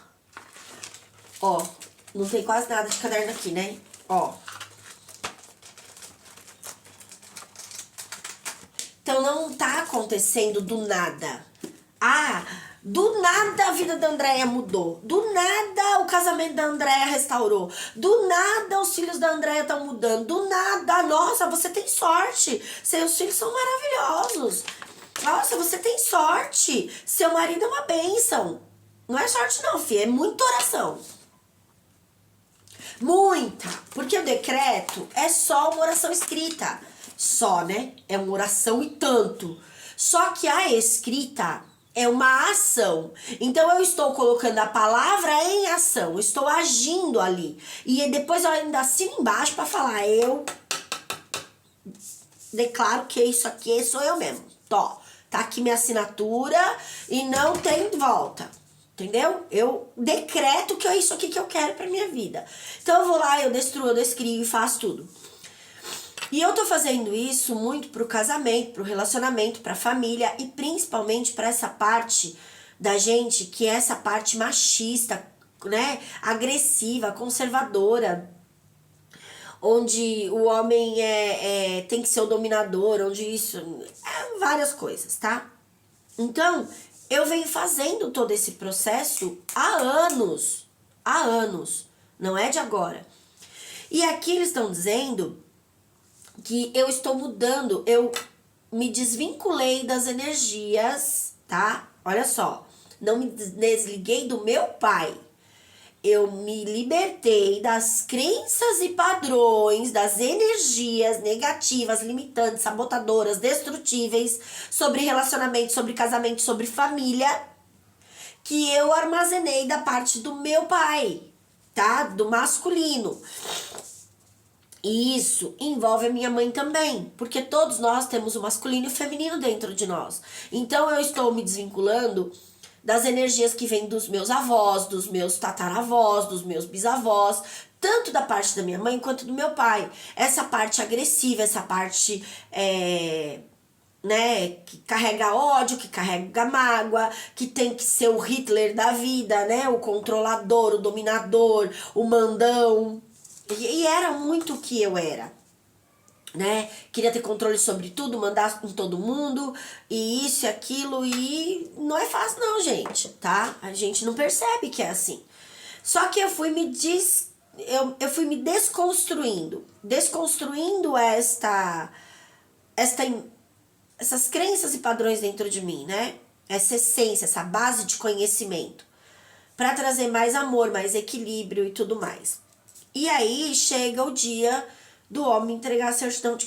Ó, não tem quase nada de caderno aqui, né? Ó. Então, não tá acontecendo do nada. Ah, do nada a vida da Andréia mudou. Do nada o casamento da Andréia restaurou. Do nada os filhos da Andréia estão mudando. Do nada, nossa, você tem sorte. Seus filhos são maravilhosos. Nossa, você tem sorte. Seu marido é uma bênção. Não é sorte não, filha, é muita oração. Muita. Porque o decreto é só uma oração escrita. Só, né? É uma oração e tanto. Só que a escrita é uma ação. Então eu estou colocando a palavra em ação. Eu estou agindo ali. E depois eu ainda assino embaixo para falar, eu declaro que isso aqui sou eu mesmo. Tó, tá aqui minha assinatura e não tem volta. Entendeu? Eu decreto que é isso aqui que eu quero pra minha vida. Então eu vou lá, eu destruo, eu descrio e faço tudo. E eu tô fazendo isso muito pro casamento, pro relacionamento, pra família e principalmente pra essa parte da gente que é essa parte machista, né? Agressiva, conservadora, onde o homem tem que ser o dominador, onde isso... várias coisas, tá? Então, eu venho fazendo todo esse processo há anos. Há anos. Não é de agora. E aqui eles estão dizendo que eu estou mudando, eu me desvinculei das energias, tá? Olha só, não me desliguei do meu pai. Eu me libertei das crenças e padrões, das energias negativas, limitantes, sabotadoras, destrutíveis sobre relacionamento, sobre casamento, sobre família, que eu armazenei da parte do meu pai, tá? Do masculino. E isso envolve a minha mãe também, porque todos nós temos o masculino e o feminino dentro de nós. Então eu estou me desvinculando das energias que vêm dos meus avós, dos meus tataravós, dos meus bisavós, tanto da parte da minha mãe quanto do meu pai. Essa parte agressiva, essa parte né, que carrega ódio, que carrega mágoa, que tem que ser o Hitler da vida, né, o controlador, o dominador, o mandão. E era muito o que eu era, né? Queria ter controle sobre tudo, mandar em todo mundo, e isso e aquilo, e não é fácil não, gente, tá? A gente não percebe que é assim. Só que eu fui me desconstruindo essas crenças e padrões dentro de mim, né? Essa essência, essa base de conhecimento, para trazer mais amor, mais equilíbrio e tudo mais. E aí chega o dia do homem entregar a certidão de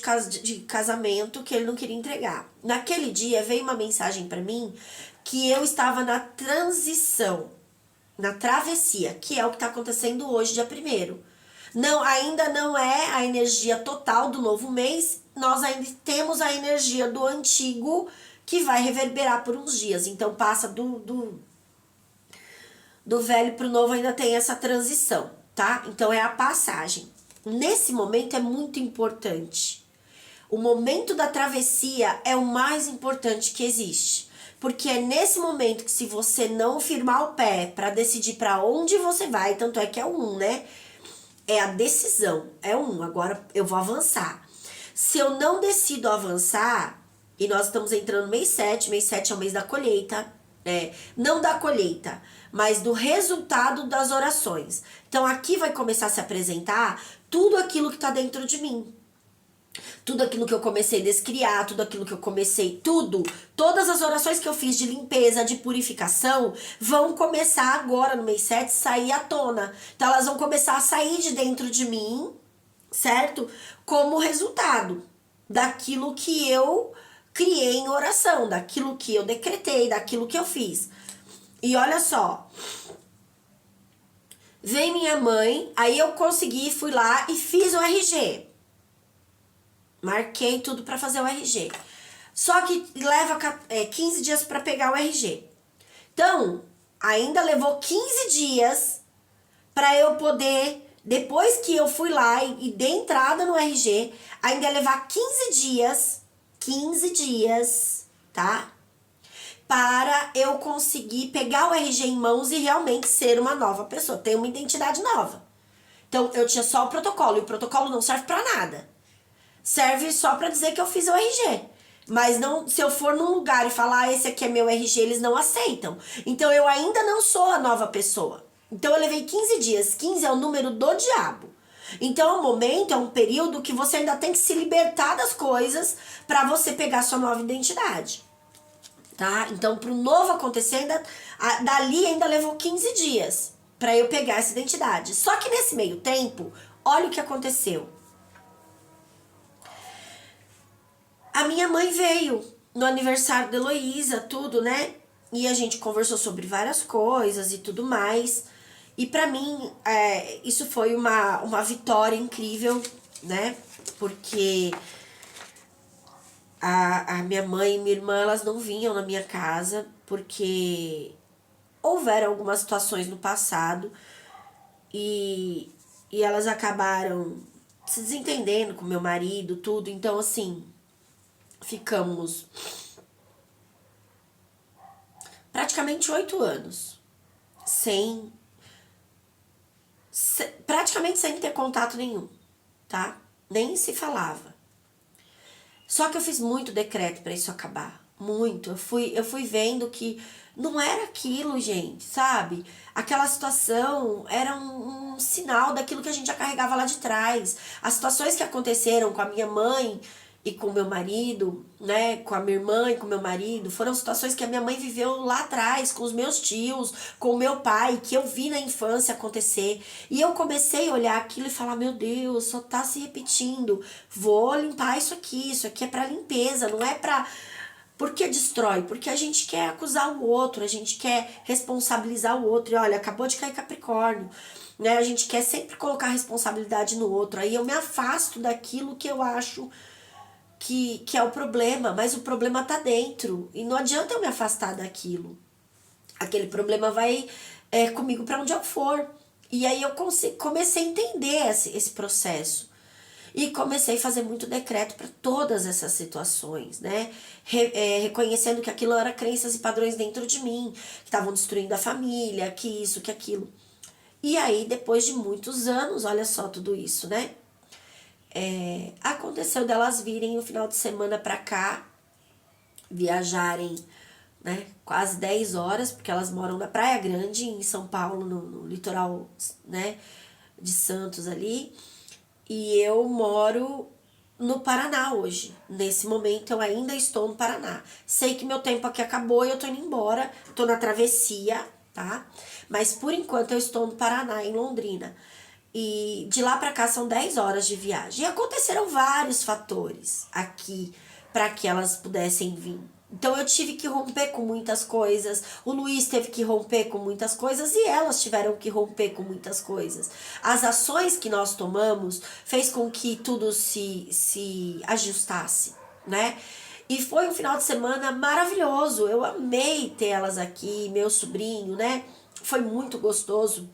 casamento que ele não queria entregar. Naquele dia veio uma mensagem para mim que eu estava na transição, na travessia, que é o que está acontecendo hoje, dia 1º. Não, ainda não é a energia total do novo mês, nós ainda temos a energia do antigo que vai reverberar por uns dias. Então passa do velho pro novo, ainda tem essa transição, tá? Então é a passagem. Nesse momento é muito importante. O momento da travessia é o mais importante que existe. Porque é nesse momento que, se você não firmar o pé para decidir para onde você vai, tanto é que é o 1, né? É a decisão, é o 1. Agora eu vou avançar. Se eu não decido avançar, e nós estamos entrando no mês 7 é o mês da colheita, não da colheita, mas do resultado das orações. Então aqui vai começar a se apresentar tudo aquilo que está dentro de mim. Tudo aquilo que eu comecei a descriar, tudo aquilo que eu comecei, todas as orações que eu fiz de limpeza, de purificação, vão começar agora no mês 7 sair à tona. Então elas vão começar a sair de dentro de mim, certo? Como resultado daquilo que eu criei em oração, daquilo que eu decretei, daquilo que eu fiz. E olha só, vem minha mãe, aí eu consegui, fui lá e fiz o RG. Marquei tudo para fazer o RG. Só que leva 15 dias para pegar o RG. Então, ainda levou 15 dias para eu poder Depois que eu fui lá e dei entrada no RG, ainda ia levar 15 dias, tá? Para eu conseguir pegar o RG em mãos e realmente ser uma nova pessoa, ter uma identidade nova. Então, eu tinha só o protocolo, e o protocolo não serve pra nada. Serve só pra dizer que eu fiz o RG. Mas não, se eu for num lugar e falar, esse aqui é meu RG, eles não aceitam. Então, eu ainda não sou a nova pessoa. Então, eu levei 15 dias. 15 é o número do diabo. Então, é um momento, é um período que você ainda tem que se libertar das coisas pra você pegar sua nova identidade. Tá? Então, pro novo acontecer, dali ainda levou 15 dias pra eu pegar essa identidade. Só que nesse meio tempo, olha o que aconteceu. A minha mãe veio no aniversário da Heloísa, tudo, né? E a gente conversou sobre várias coisas e tudo mais. E pra mim, isso foi uma vitória incrível, né? Porque a minha mãe e minha irmã, elas não vinham na minha casa, porque houveram algumas situações no passado e elas acabaram se desentendendo com meu marido, tudo. Então, assim, ficamos praticamente 8 anos praticamente sem ter contato nenhum, tá? Nem se falava. Só que eu fiz muito decreto pra isso acabar. Muito. Eu fui vendo que não era aquilo, gente, sabe? Aquela situação era um sinal daquilo que a gente já carregava lá de trás. As situações que aconteceram com a minha mãe e com o meu marido, né, com a minha irmã e com o meu marido, foram situações que a minha mãe viveu lá atrás, com os meus tios, com o meu pai, que eu vi na infância acontecer. E eu comecei a olhar aquilo e falar, meu Deus, só tá se repetindo. Vou limpar isso aqui é pra limpeza, não é pra... Por que destrói? Porque a gente quer acusar o outro, a gente quer responsabilizar o outro. E olha, acabou de cair Capricórnio, né? A gente quer sempre colocar a responsabilidade no outro. Aí eu me afasto daquilo que eu acho que é o problema, mas o problema tá dentro. E não adianta eu me afastar daquilo. Aquele problema vai comigo para onde eu for. E aí eu comecei a entender esse processo. E comecei a fazer muito decreto para todas essas situações, né? Reconhecendo que aquilo era crenças e padrões dentro de mim, que estavam destruindo a família, que isso, que aquilo. E aí, depois de muitos anos, olha só tudo isso, né? Aconteceu delas virem no final de semana pra cá, viajarem, né, quase 10 horas, porque elas moram na Praia Grande, em São Paulo, no litoral, né, de Santos ali, e eu moro no Paraná hoje. Nesse momento eu ainda estou no Paraná. Sei que meu tempo aqui acabou e eu tô indo embora, tô na travessia, tá? Mas por enquanto eu estou no Paraná, em Londrina. E de lá para cá são 10 horas de viagem. E aconteceram vários fatores aqui para que elas pudessem vir. Então eu tive que romper com muitas coisas, o Luiz teve que romper com muitas coisas e elas tiveram que romper com muitas coisas. As ações que nós tomamos fez com que tudo se ajustasse, né? E foi um final de semana maravilhoso. Eu amei ter elas aqui, meu sobrinho, né? Foi muito gostoso.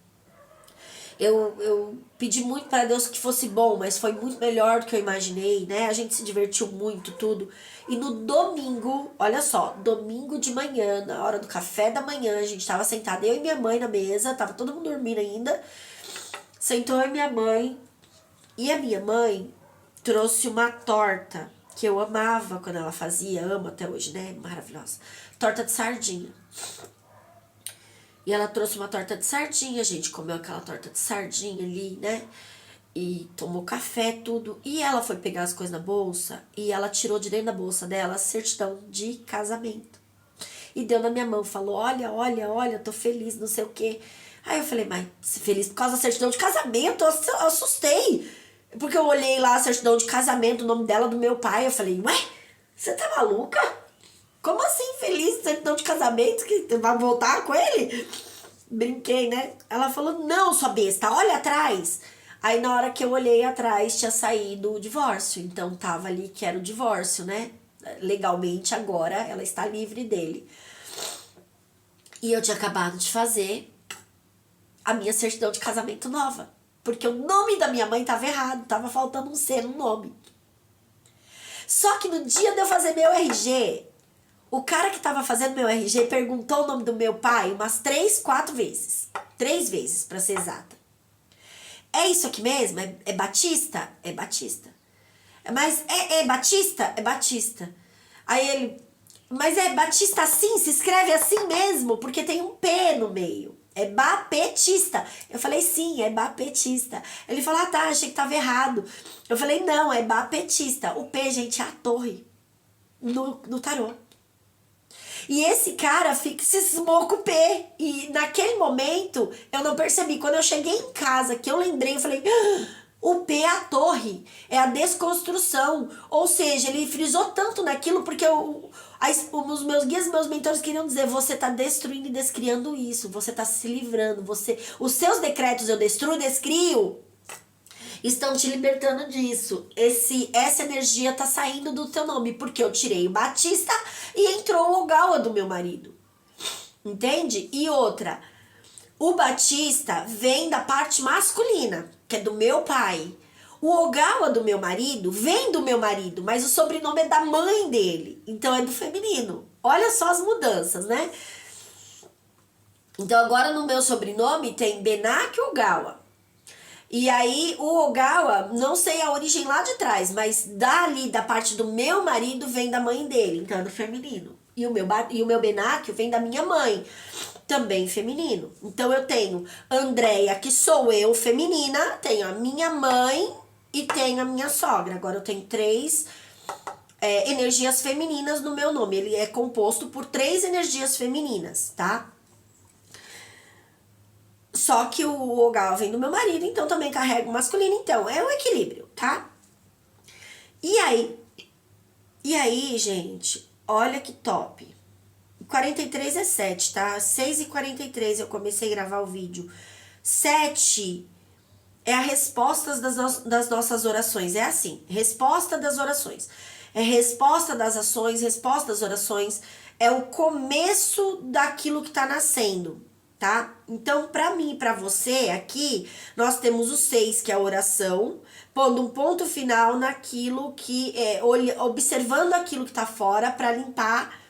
Eu pedi muito para Deus que fosse bom, mas foi muito melhor do que eu imaginei, né? A gente se divertiu muito, tudo. E no domingo, olha só, domingo de manhã, na hora do café da manhã, a gente tava sentada, eu e minha mãe na mesa, tava todo mundo dormindo ainda. Sentou eu e minha mãe. E a minha mãe trouxe uma torta que eu amava quando ela fazia, amo até hoje, né? Maravilhosa. Torta de sardinha. E ela trouxe uma torta de sardinha, a gente comeu aquela torta de sardinha ali, né? E tomou café, tudo. E ela foi pegar as coisas na bolsa e ela tirou de dentro da bolsa dela a certidão de casamento. E deu na minha mão, falou, olha, tô feliz, não sei o quê. Aí eu falei, mas feliz por causa da certidão de casamento? Eu assustei. Porque eu olhei lá a certidão de casamento, o nome dela, do meu pai. Eu falei, ué, você tá maluca? Como assim feliz, certidão de casamento, que vai voltar com ele? Brinquei, né? Ela falou, não, sua besta, olha atrás. Aí na hora que eu olhei atrás, tinha saído o divórcio. Então tava ali que era o divórcio, né? Legalmente agora ela está livre dele. E eu tinha acabado de fazer a minha certidão de casamento nova. Porque o nome da minha mãe estava errado, estava faltando um C no nome. Só que no dia de eu fazer meu RG, o cara que estava fazendo meu RG perguntou o nome do meu pai umas 3, 4 vezes. 3 vezes, para ser exata. É isso aqui mesmo? É Batista? É Batista. Mas é Batista? É Batista. Aí ele, mas é Batista assim? Se escreve assim mesmo? Porque tem um P no meio. É Bapetista. Eu falei, sim, é Bapetista. Ele falou, ah tá, achei que tava errado. Eu falei, não, é Bapetista. O P, gente, é a torre no tarô. E esse cara se cismou com o P. E naquele momento, eu não percebi. Quando eu cheguei em casa, que eu lembrei, eu falei... O P é a torre, é a desconstrução. Ou seja, ele frisou tanto naquilo porque os meus guias, meus mentores queriam dizer: você está destruindo e descriando isso, você está se livrando, os seus decretos eu destruo e descrio estão te libertando disso. Essa energia está saindo do teu nome, porque eu tirei o Batista e entrou o Ogawa do meu marido. Entende? E outra, o Batista vem da parte masculina, que é do meu pai. O Ogawa do meu marido vem do meu marido, mas o sobrenome é da mãe dele. Então é do feminino. Olha só as mudanças, né? Então agora no meu sobrenome tem Benak Ogawa. E aí o Ogawa, não sei a origem lá de trás, mas dali da parte do meu marido vem da mãe dele, então é do feminino. E o meu Benak vem da minha mãe, também feminino. Então eu tenho Andréia, que sou eu, feminina, tenho a minha mãe e tenho a minha sogra. Agora eu tenho 3 energias femininas no meu nome. Ele é composto por 3 energias femininas, tá? Só que o Ogawa vem do meu marido, então também carrego o masculino. Então, é um equilíbrio, tá? E aí, gente, olha que top. 43 é 7, tá? 6h43 eu comecei a gravar o vídeo. 7 é a resposta das nossas orações. É assim, resposta das orações. É resposta das ações, resposta das orações. É o começo daquilo que tá nascendo, tá? Então, pra mim e pra você, aqui, nós temos o 6, que é a oração, pondo um ponto final naquilo que observando aquilo que tá fora pra limpar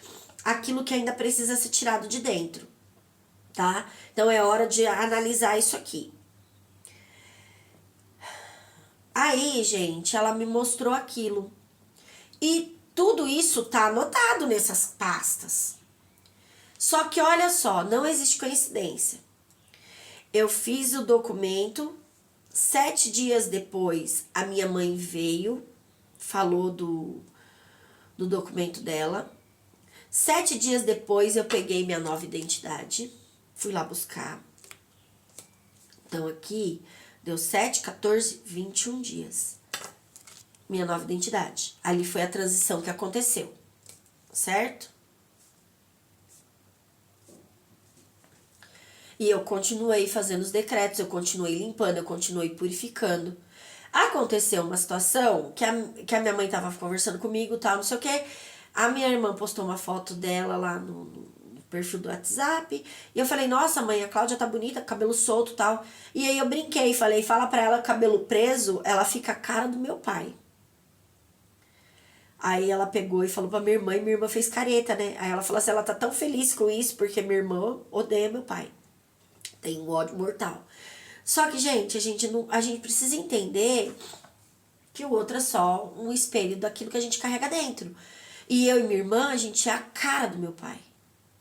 aquilo que ainda precisa ser tirado de dentro, tá? Então é hora de analisar isso aqui. Aí, gente, ela me mostrou aquilo. E tudo isso tá anotado nessas pastas. Só que olha só, não existe coincidência. Eu fiz o documento, 7 dias depois a minha mãe veio, falou do documento dela. 7 dias depois eu peguei minha nova identidade, fui lá buscar. Então aqui deu 7, 14, 21 dias. Minha nova identidade. Ali foi a transição que aconteceu, certo? E eu continuei fazendo os decretos, eu continuei limpando, eu continuei purificando. Aconteceu uma situação que a minha mãe tava conversando comigo, tal, não sei o quê. A minha irmã postou uma foto dela lá no perfil do WhatsApp. E eu falei, nossa mãe, a Cláudia tá bonita, cabelo solto e tal. E aí eu brinquei, falei, fala pra ela, cabelo preso, ela fica a cara do meu pai. Aí ela pegou e falou pra minha irmã, e minha irmã fez careta, né? Aí ela falou assim, ela tá tão feliz com isso, porque minha irmã odeia meu pai. Tem um ódio mortal. Só que, gente, a gente precisa entender que o outro é só um espelho daquilo que a gente carrega dentro. E eu e minha irmã, a gente é a cara do meu pai,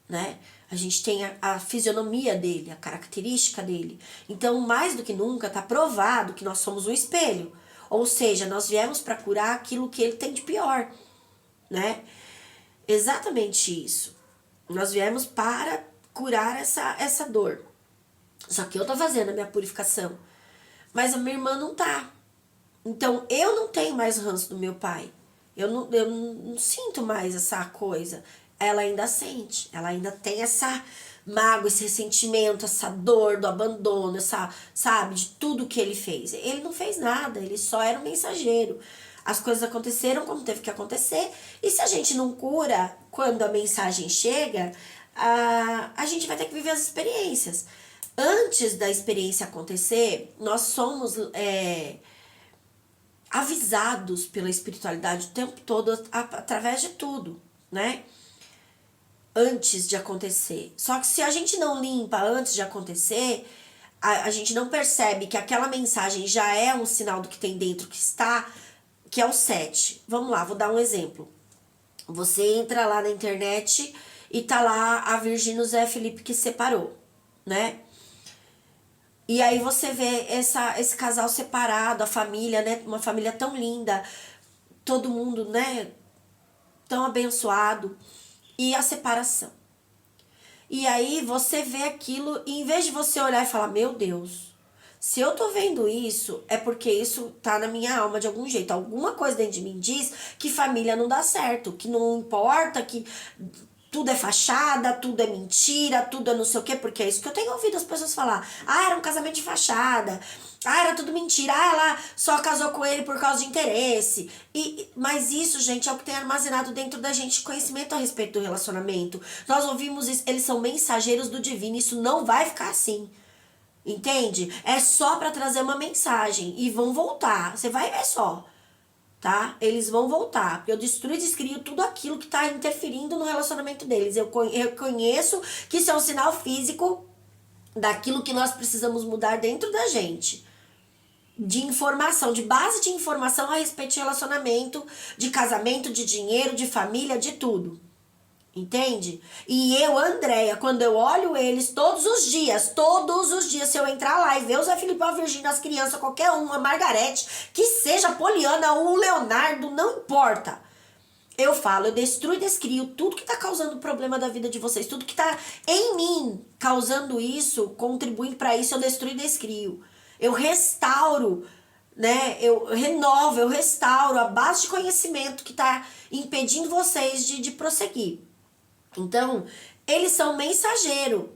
né? A gente tem a fisionomia dele, a característica dele. Então, mais do que nunca, tá provado que nós somos um espelho. Ou seja, nós viemos para curar aquilo que ele tem de pior, né? Exatamente isso. Nós viemos para curar essa dor. Só que eu tô fazendo a minha purificação. Mas a minha irmã não tá. Então, eu não tenho mais ranço do meu pai. Eu não sinto mais essa coisa. Ela ainda sente. Ela ainda tem essa mágoa, esse ressentimento, essa dor do abandono, sabe, de tudo que ele fez. Ele não fez nada, ele só era um mensageiro. As coisas aconteceram como teve que acontecer. E se a gente não cura quando a mensagem chega, a gente vai ter que viver as experiências. Antes da experiência acontecer, nós somos avisados pela espiritualidade o tempo todo, através de tudo, né? Antes de acontecer. Só que se a gente não limpa antes de acontecer, a gente não percebe que aquela mensagem já é um sinal do que tem dentro que é o 7. Vamos lá, vou dar um exemplo. Você entra lá na internet e tá lá a Virgínia e o Zé Felipe que separou, né? E aí você vê esse casal separado, a família, né? Uma família tão linda, todo mundo, né? Tão abençoado. E a separação. E aí você vê aquilo e em vez de você olhar e falar, meu Deus, se eu tô vendo isso, é porque isso tá na minha alma de algum jeito. Alguma coisa dentro de mim diz que família não dá certo, que não importa, que tudo é fachada, tudo é mentira, tudo é não sei o quê, porque é isso que eu tenho ouvido as pessoas falar. Ah, era um casamento de fachada. Ah, era tudo mentira. Ah, ela só casou com ele por causa de interesse. Mas isso, gente, é o que tem armazenado dentro da gente conhecimento a respeito do relacionamento. Nós ouvimos isso, eles são mensageiros do divino, isso não vai ficar assim. Entende? É só para trazer uma mensagem e vão voltar. Você vai ver só. Tá? Eles vão voltar, porque eu destruo e descrio tudo aquilo que tá interferindo no relacionamento deles. Eu reconheço que isso é um sinal físico daquilo que nós precisamos mudar dentro da gente. De informação, de base de informação a respeito de relacionamento, de casamento, de dinheiro, de família, de tudo. Entende? E eu, Andréia, quando eu olho eles todos os dias, se eu entrar lá e ver o Zé Felipe, a Virgínia, as crianças, qualquer uma, a Margarete, que seja a Poliana, o Leonardo, não importa. Eu falo, eu destruo e descrio tudo que tá causando problema da vida de vocês, tudo que tá em mim causando isso, contribuindo para isso, eu destruo e descrio. Eu restauro, né? Eu renovo, eu restauro a base de conhecimento que tá impedindo vocês de prosseguir. Então, eles são mensageiro.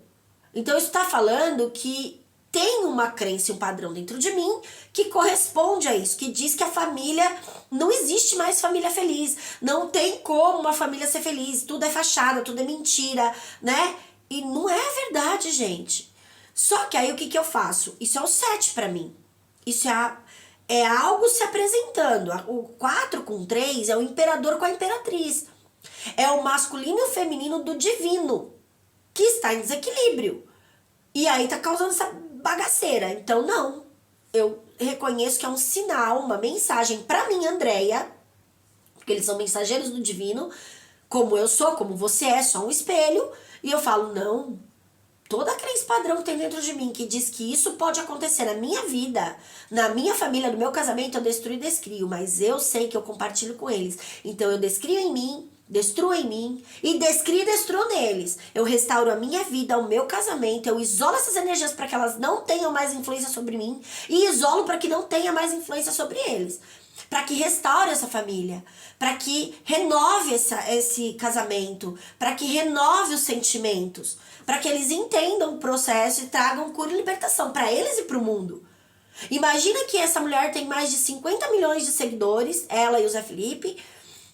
Então, isso está falando que tem uma crença e um padrão dentro de mim que corresponde a isso, que diz que a família, não existe mais família feliz, não tem como uma família ser feliz, tudo é fachada, tudo é mentira, né? E não é verdade, gente. Só que aí o que eu faço? Isso é o 7 para mim. Isso é algo se apresentando. O 4 com 3 é o imperador com a imperatriz. É o masculino e o feminino do divino, que está em desequilíbrio. E aí tá causando essa bagaceira. Então, não. Eu reconheço que é um sinal, uma mensagem pra mim, Andréia, porque eles são mensageiros do divino, como eu sou, como você é, só um espelho. E eu falo, não, toda crença padrão que tem dentro de mim, que diz que isso pode acontecer na minha vida, na minha família, no meu casamento, eu destruo e descrio. Mas eu sei que eu compartilho com eles. Então, eu descrio em mim, destruo em mim e descrio e destruo neles. Eu restauro a minha vida, o meu casamento, eu isolo essas energias para que elas não tenham mais influência sobre mim e isolo para que não tenha mais influência sobre eles. Para que restaure essa família, para que renove esse casamento, para que renove os sentimentos, para que eles entendam o processo e tragam cura e libertação para eles e para o mundo. Imagina que essa mulher tem mais de 50 milhões de seguidores, ela e o Zé Felipe,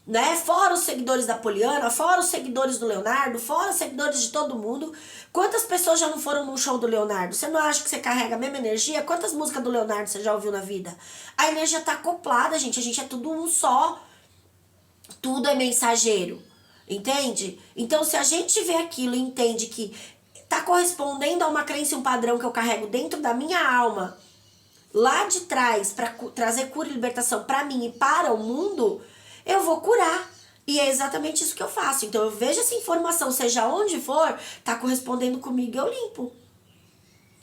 né? Fora os seguidores da Poliana, fora os seguidores do Leonardo, fora os seguidores de todo mundo. Quantas pessoas já não foram no show do Leonardo? Você não acha que você carrega a mesma energia? Quantas músicas do Leonardo você já ouviu na vida? A energia tá acoplada, gente. A gente é tudo um só. Tudo é mensageiro. Entende? Então, se a gente vê aquilo e entende que tá correspondendo a uma crença e um padrão que eu carrego dentro da minha alma, lá de trás, para trazer cura e libertação para mim e para o mundo, eu vou curar. E é exatamente isso que eu faço. Então eu vejo essa informação, seja onde for, tá correspondendo comigo, eu limpo.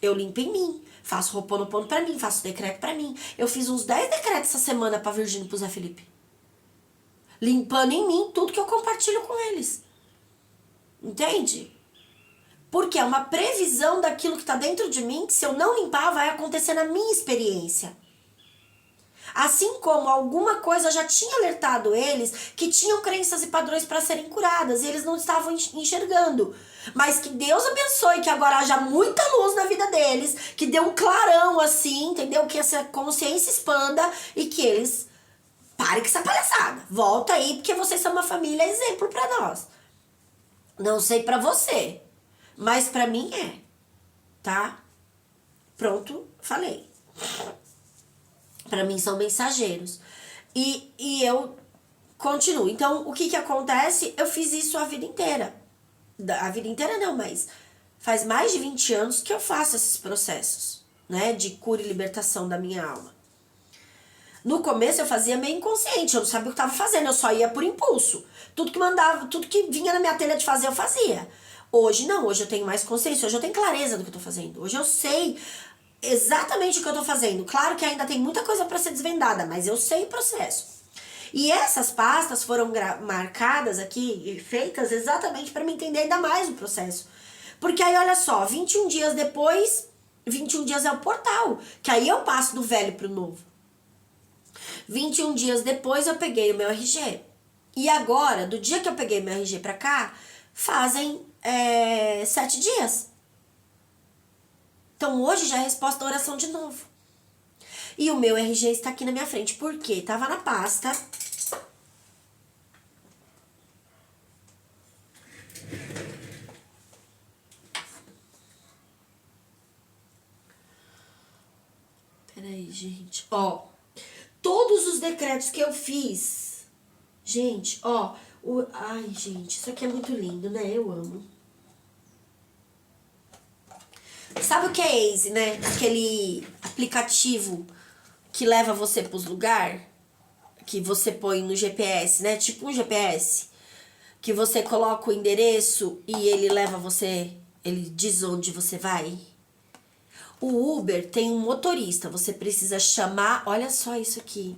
Eu limpo em mim. Faço Ho'oponopono pra mim, faço decreto pra mim. Eu fiz uns 10 decretos essa semana pra Virgínia e pro Zé Felipe. Limpando em mim tudo que eu compartilho com eles. Entende? Porque é uma previsão daquilo que tá dentro de mim, que se eu não limpar, vai acontecer na minha experiência. Assim como alguma coisa já tinha alertado eles que tinham crenças e padrões para serem curadas e eles não estavam enxergando. Mas que Deus abençoe, que agora haja muita luz na vida deles, que dê um clarão assim, entendeu? Que essa consciência expanda e que eles parem com essa palhaçada. Volta aí, porque vocês são uma família exemplo para nós. Não sei para você, mas para mim é, tá? Pronto, falei. Pra mim são mensageiros. E eu continuo. Então, o que que acontece? Eu fiz isso a vida inteira. A vida inteira não, mas faz mais de 20 anos que eu faço esses processos, né? De cura e libertação da minha alma. No começo eu fazia meio inconsciente, eu não sabia o que estava fazendo, eu só ia por impulso. Tudo que mandava, tudo que vinha na minha telha de fazer, eu fazia. Hoje não, hoje eu tenho mais consciência, hoje eu tenho clareza do que eu tô fazendo. Hoje eu sei exatamente o que eu tô fazendo. Claro que ainda tem muita coisa para ser desvendada, mas eu sei o processo. E essas pastas foram marcadas aqui e feitas exatamente para me entender ainda mais o processo. Porque aí, olha só, 21 dias depois, 21 dias é o portal, que aí eu passo do velho pro novo. 21 dias depois eu peguei o meu RG. E agora, do dia que eu peguei meu RG pra cá, fazem 7 dias. Então hoje já é a resposta da oração de novo. E o meu RG está aqui na minha frente. Por quê? Tava na pasta. Peraí, gente. Ó, todos os decretos que eu fiz. Gente, ó. Ai, gente, isso aqui é muito lindo, né? Eu amo. Sabe o que é Waze, né? Aquele aplicativo que leva você pros lugares, que você põe no GPS, né? Tipo um GPS, que você coloca o endereço e ele leva você, ele diz onde você vai. O Uber tem um motorista, você precisa chamar, olha só isso aqui.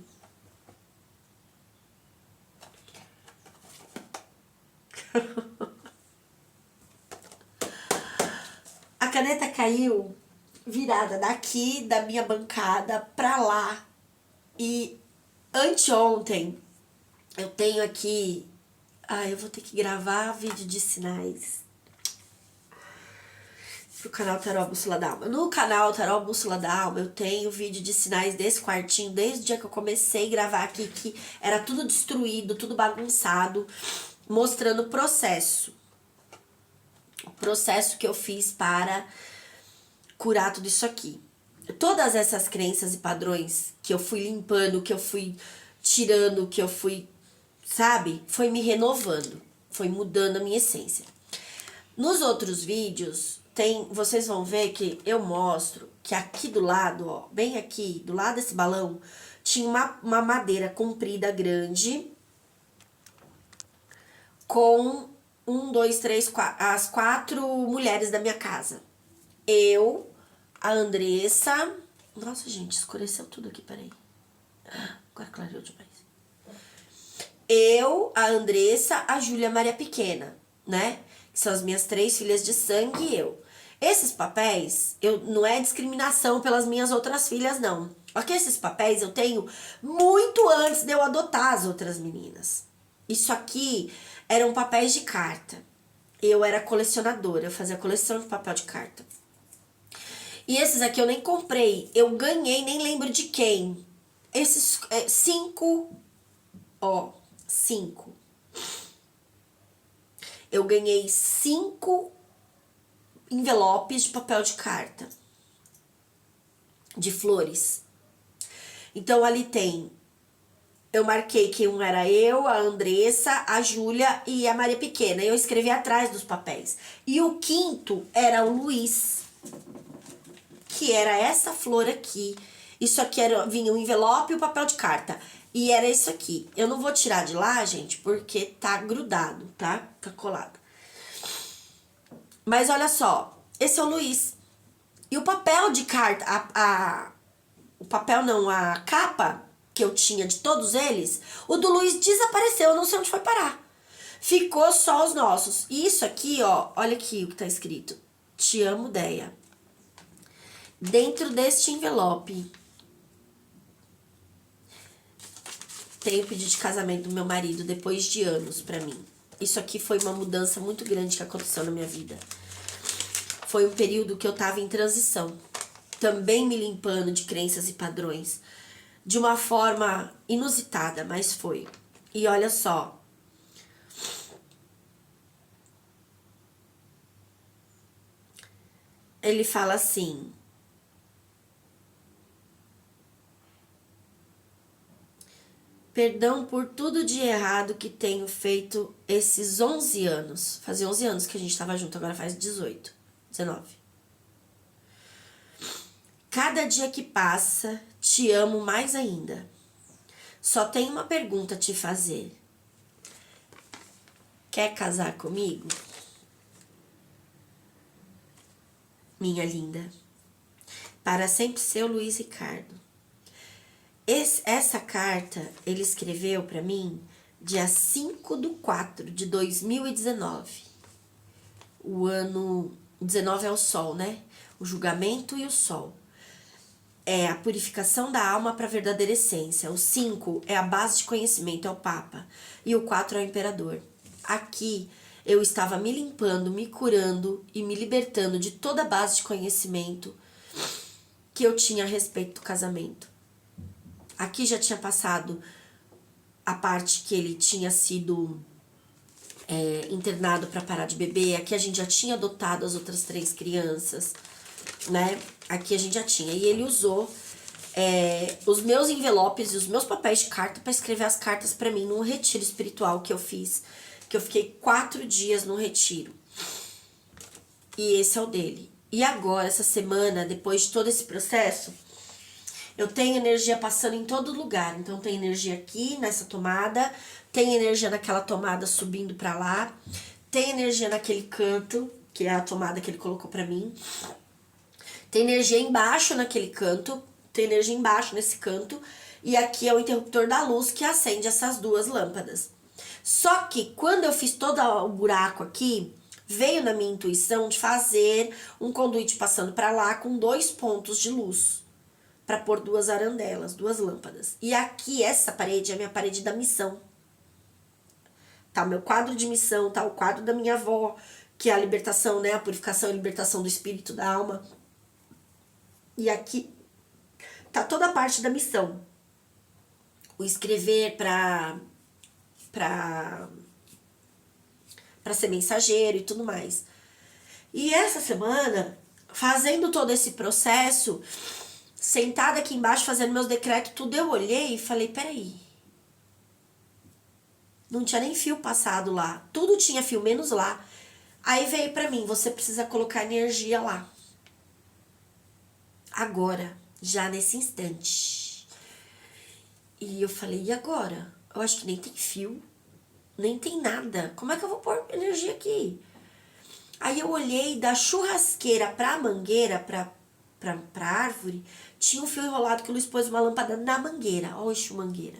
A caneta caiu virada daqui da minha bancada pra lá. E anteontem eu tenho aqui. Eu vou ter que gravar vídeo de sinais pro canal Tarô Bússola da Alma. No canal Tarô Bússola da Alma eu tenho vídeo de sinais desse quartinho desde o dia que eu comecei a gravar aqui, que era tudo destruído, tudo bagunçado, mostrando o processo. O processo que eu fiz para curar tudo isso aqui. Todas essas crenças e padrões que eu fui limpando, que eu fui tirando, que eu fui, sabe? Foi me renovando, foi mudando a minha essência. Nos outros vídeos, vocês vão ver que eu mostro que aqui do lado, ó, bem aqui, do lado desse balão, tinha uma madeira comprida, grande, com 1, 2, 3, 4, as 4 mulheres da minha casa. Eu, a Andressa. Nossa, gente, escureceu tudo aqui, peraí. Agora clareou demais. Eu, a Andressa, a Júlia Maria Pequena, né? Que são as minhas 3 filhas de sangue e eu. Esses papéis, não é discriminação pelas minhas outras filhas, não. Porque esses papéis eu tenho muito antes de eu adotar as outras meninas. Isso aqui eram papéis de carta. Eu era colecionadora, eu fazia coleção de papel de carta. E esses aqui eu nem comprei, eu ganhei, nem lembro de quem. Esses 5, ó, 5. Eu ganhei 5 envelopes de papel de carta, de flores. Então ali tem, eu marquei que um era eu, a Andressa, a Júlia e a Maria Pequena. Eu escrevi atrás dos papéis. E o 5º era o Luiz, que era essa flor aqui. Isso aqui vinha o envelope e o papel de carta. E era isso aqui. Eu não vou tirar de lá, gente, porque tá grudado, tá? Tá colado. Mas olha só, esse é o Luiz. E o papel de carta, o papel não, a capa que eu tinha de todos eles, o do Luiz desapareceu, eu não sei onde foi parar. Ficou só os nossos. E isso aqui, ó, olha aqui o que tá escrito. Te amo, Deia. Dentro deste envelope tem o pedido de casamento do meu marido depois de anos pra mim. Isso aqui foi uma mudança muito grande que aconteceu na minha vida. Foi um período que eu tava em transição, também me limpando de crenças e padrões, de uma forma inusitada, mas foi. E olha só. Ele fala assim: Perdão por tudo de errado que tenho feito esses 11 anos. Fazia 11 anos que a gente estava junto, agora faz 18, 19. Cada dia que passa, te amo mais ainda. Só tenho uma pergunta a te fazer. Quer casar comigo? Minha linda. Para sempre seu Luiz Ricardo. Essa carta ele escreveu para mim dia 5/4/2019. O ano 19 é o sol, né? O julgamento e o sol. É a purificação da alma para a verdadeira essência. O 5 é a base de conhecimento, é o Papa. E o 4 é o Imperador. Aqui eu estava me limpando, me curando e me libertando de toda a base de conhecimento que eu tinha a respeito do casamento. Aqui já tinha passado a parte que ele tinha sido internado para parar de beber. Aqui a gente já tinha adotado as outras 3 crianças, né? Aqui a gente já tinha. E ele usou os meus envelopes e os meus papéis de carta para escrever as cartas para mim num retiro espiritual que eu fiz. Que eu fiquei 4 dias no retiro. E esse é o dele. E agora, essa semana, depois de todo esse processo, eu tenho energia passando em todo lugar. Então tem energia aqui nessa tomada, tem energia naquela tomada subindo pra lá, tem energia naquele canto, que é a tomada que ele colocou pra mim. Tem energia embaixo naquele canto, tem energia embaixo nesse canto, e aqui é o interruptor da luz que acende essas 2 lâmpadas. Só que quando eu fiz todo o buraco aqui, veio na minha intuição de fazer um conduíte passando pra lá com 2 pontos de luz. Para pôr 2 arandelas, 2 lâmpadas. E aqui, essa parede é a minha parede da missão. Tá o meu quadro de missão, tá o quadro da minha avó, que é a libertação, né? A purificação e libertação do espírito, da alma. E aqui tá toda a parte da missão. O escrever para ser mensageiro e tudo mais. E essa semana, fazendo todo esse processo, sentada aqui embaixo fazendo meus decretos, tudo, eu olhei e falei, peraí. Não tinha nem fio passado lá. Tudo tinha fio, menos lá. Aí veio pra mim, você precisa colocar energia lá. Agora, já nesse instante. E eu falei, e agora? Eu acho que nem tem fio, nem tem nada. Como é que eu vou pôr energia aqui? Aí eu olhei da churrasqueira pra mangueira, pra árvore, tinha um fio enrolado que o Luiz pôs uma lâmpada na mangueira. Oxe, mangueira.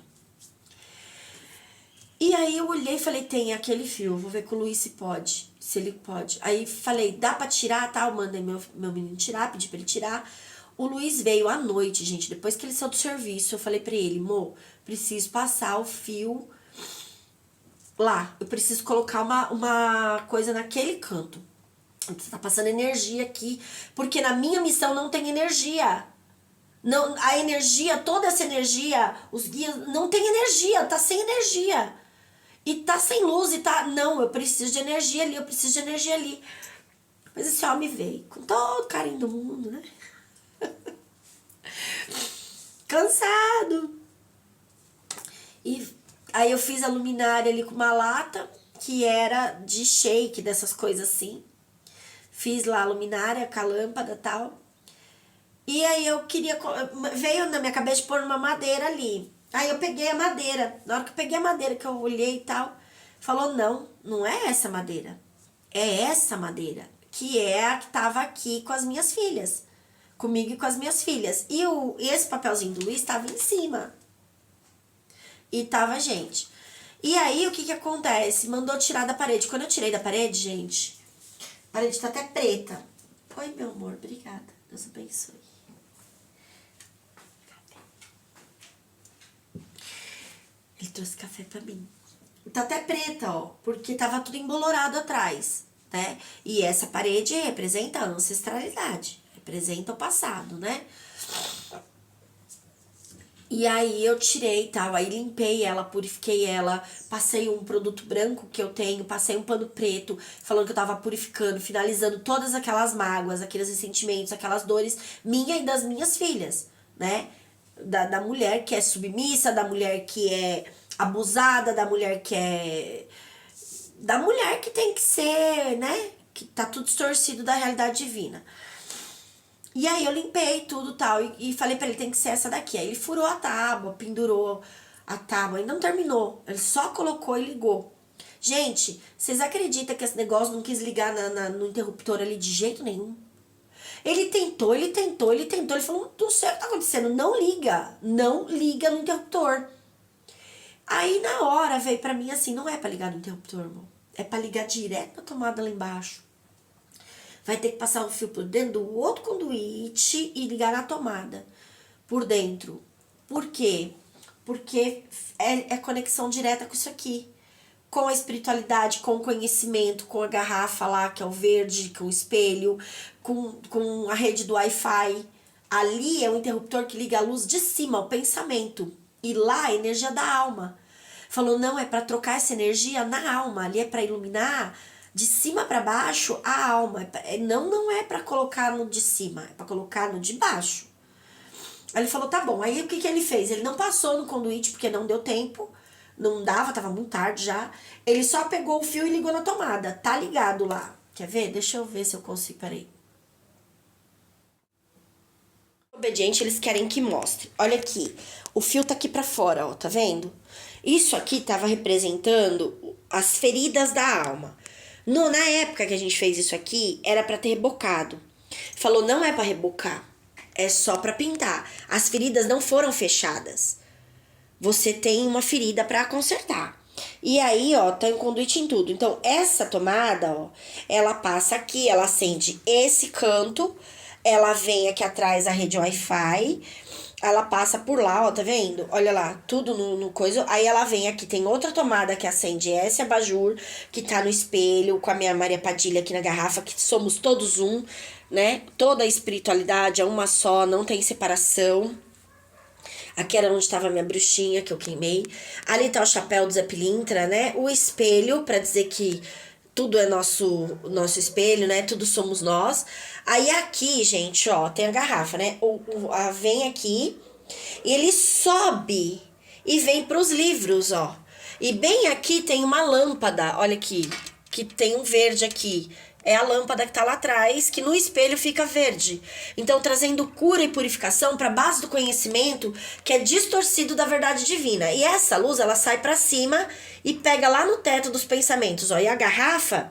E aí eu olhei e falei, tem aquele fio, vou ver com o Luiz se pode, se ele pode. Aí falei, dá pra tirar, tal, mandei meu menino tirar, pedi pra ele tirar. O Luiz veio à noite, gente, depois que ele saiu do serviço, eu falei pra ele, amor, preciso passar o fio lá, eu preciso colocar uma coisa naquele canto. Você tá passando energia aqui, porque na minha missão não tem energia. Não, a energia, toda essa energia, os guias, não tem energia, tá sem energia. E tá sem luz, e tá... Não, eu preciso de energia ali, eu preciso de energia ali. Mas esse homem veio com todo o carinho do mundo, né? Cansado. E aí eu fiz a luminária ali com uma lata, que era de shake, dessas coisas assim. Fiz lá a luminária com a lâmpada e tal. E aí eu queria... Veio na minha cabeça de pôr uma madeira ali. Aí eu peguei a madeira. Na hora que eu peguei a madeira, que eu olhei e tal, falou, não, não é essa madeira. É essa madeira. Que é a que tava aqui com as minhas filhas. Comigo e com as minhas filhas. E esse papelzinho do Luiz tava em cima. E tava, gente. E aí, o que acontece? Mandou tirar da parede. Quando eu tirei da parede, gente... A parede tá até preta. Oi, meu amor, obrigada. Deus abençoe. Ele trouxe café pra mim. Tá até preta, ó, porque tava tudo embolorado atrás, né? E essa parede representa a ancestralidade, representa o passado, né? E aí eu tirei e tal, aí limpei ela, purifiquei ela, passei um produto branco que eu tenho, passei um pano preto, falando que eu tava purificando, finalizando todas aquelas mágoas, aqueles ressentimentos, aquelas dores minha e das minhas filhas, né? da mulher que é submissa, da mulher que é abusada, da mulher que é... Da mulher que tem que ser, né? Que tá tudo distorcido da realidade divina. E aí eu limpei tudo tal e falei pra ele, tem que ser essa daqui. Aí ele furou a tábua, pendurou a tábua e não terminou. Ele só colocou e ligou. Gente, vocês acreditam que esse negócio não quis ligar no interruptor ali de jeito nenhum? Ele tentou. Ele falou, não sei o que tá acontecendo. Não liga no interruptor. Aí na hora veio pra mim assim, não é pra ligar no interruptor, irmão. É pra ligar direto na tomada lá embaixo. Vai ter que passar um fio por dentro do outro conduíte e ligar na tomada por dentro. Por quê? Porque é conexão direta com isso aqui. Com a espiritualidade, com o conhecimento, com a garrafa lá, que é o verde, com o espelho, com a rede do Wi-Fi. Ali é o interruptor que liga a luz de cima, o pensamento. E lá a energia da alma. Falou, não, é para trocar essa energia na alma. Ali é para iluminar de cima para baixo a alma. Não é para colocar no de cima, é para colocar no de baixo. Aí ele falou, tá bom. Aí o que ele fez? Ele não passou no conduíte porque não deu tempo. Não dava, tava muito tarde já. Ele só pegou o fio e ligou na tomada. Tá ligado lá. Quer ver? Deixa eu ver se eu consigo. Peraí. Obediente, eles querem que mostre. Olha aqui. O fio tá aqui pra fora, ó. Tá vendo? Isso aqui tava representando as feridas da alma. Na época que a gente fez isso aqui, era pra ter rebocado. Falou, não é pra rebocar. É só pra pintar. As feridas não foram fechadas. Você tem uma ferida para consertar. E aí, ó, tem um conduíte em tudo. Então, essa tomada, ó, ela passa aqui, ela acende esse canto, ela vem aqui atrás a rede Wi-Fi, ela passa por lá, ó, tá vendo? Olha lá, tudo no coisa. Aí ela vem aqui, tem outra tomada que acende esse abajur, que tá no espelho, com a minha Maria Padilha aqui na garrafa, que somos todos um, né? Toda a espiritualidade é uma só, não tem separação. Aqui era onde estava a minha bruxinha, que eu queimei. Ali tá o chapéu do Zé Pilintra, né? O espelho, pra dizer que tudo é nosso espelho, né? Tudo somos nós. Aí aqui, gente, ó, tem a garrafa, né? Vem aqui e ele sobe e vem pros livros, ó. E bem aqui tem uma lâmpada, olha aqui, que tem um verde aqui. É a lâmpada que tá lá atrás, que no espelho fica verde. Então, trazendo cura e purificação para base do conhecimento que é distorcido da verdade divina. E essa luz, ela sai para cima e pega lá no teto dos pensamentos, ó. E a garrafa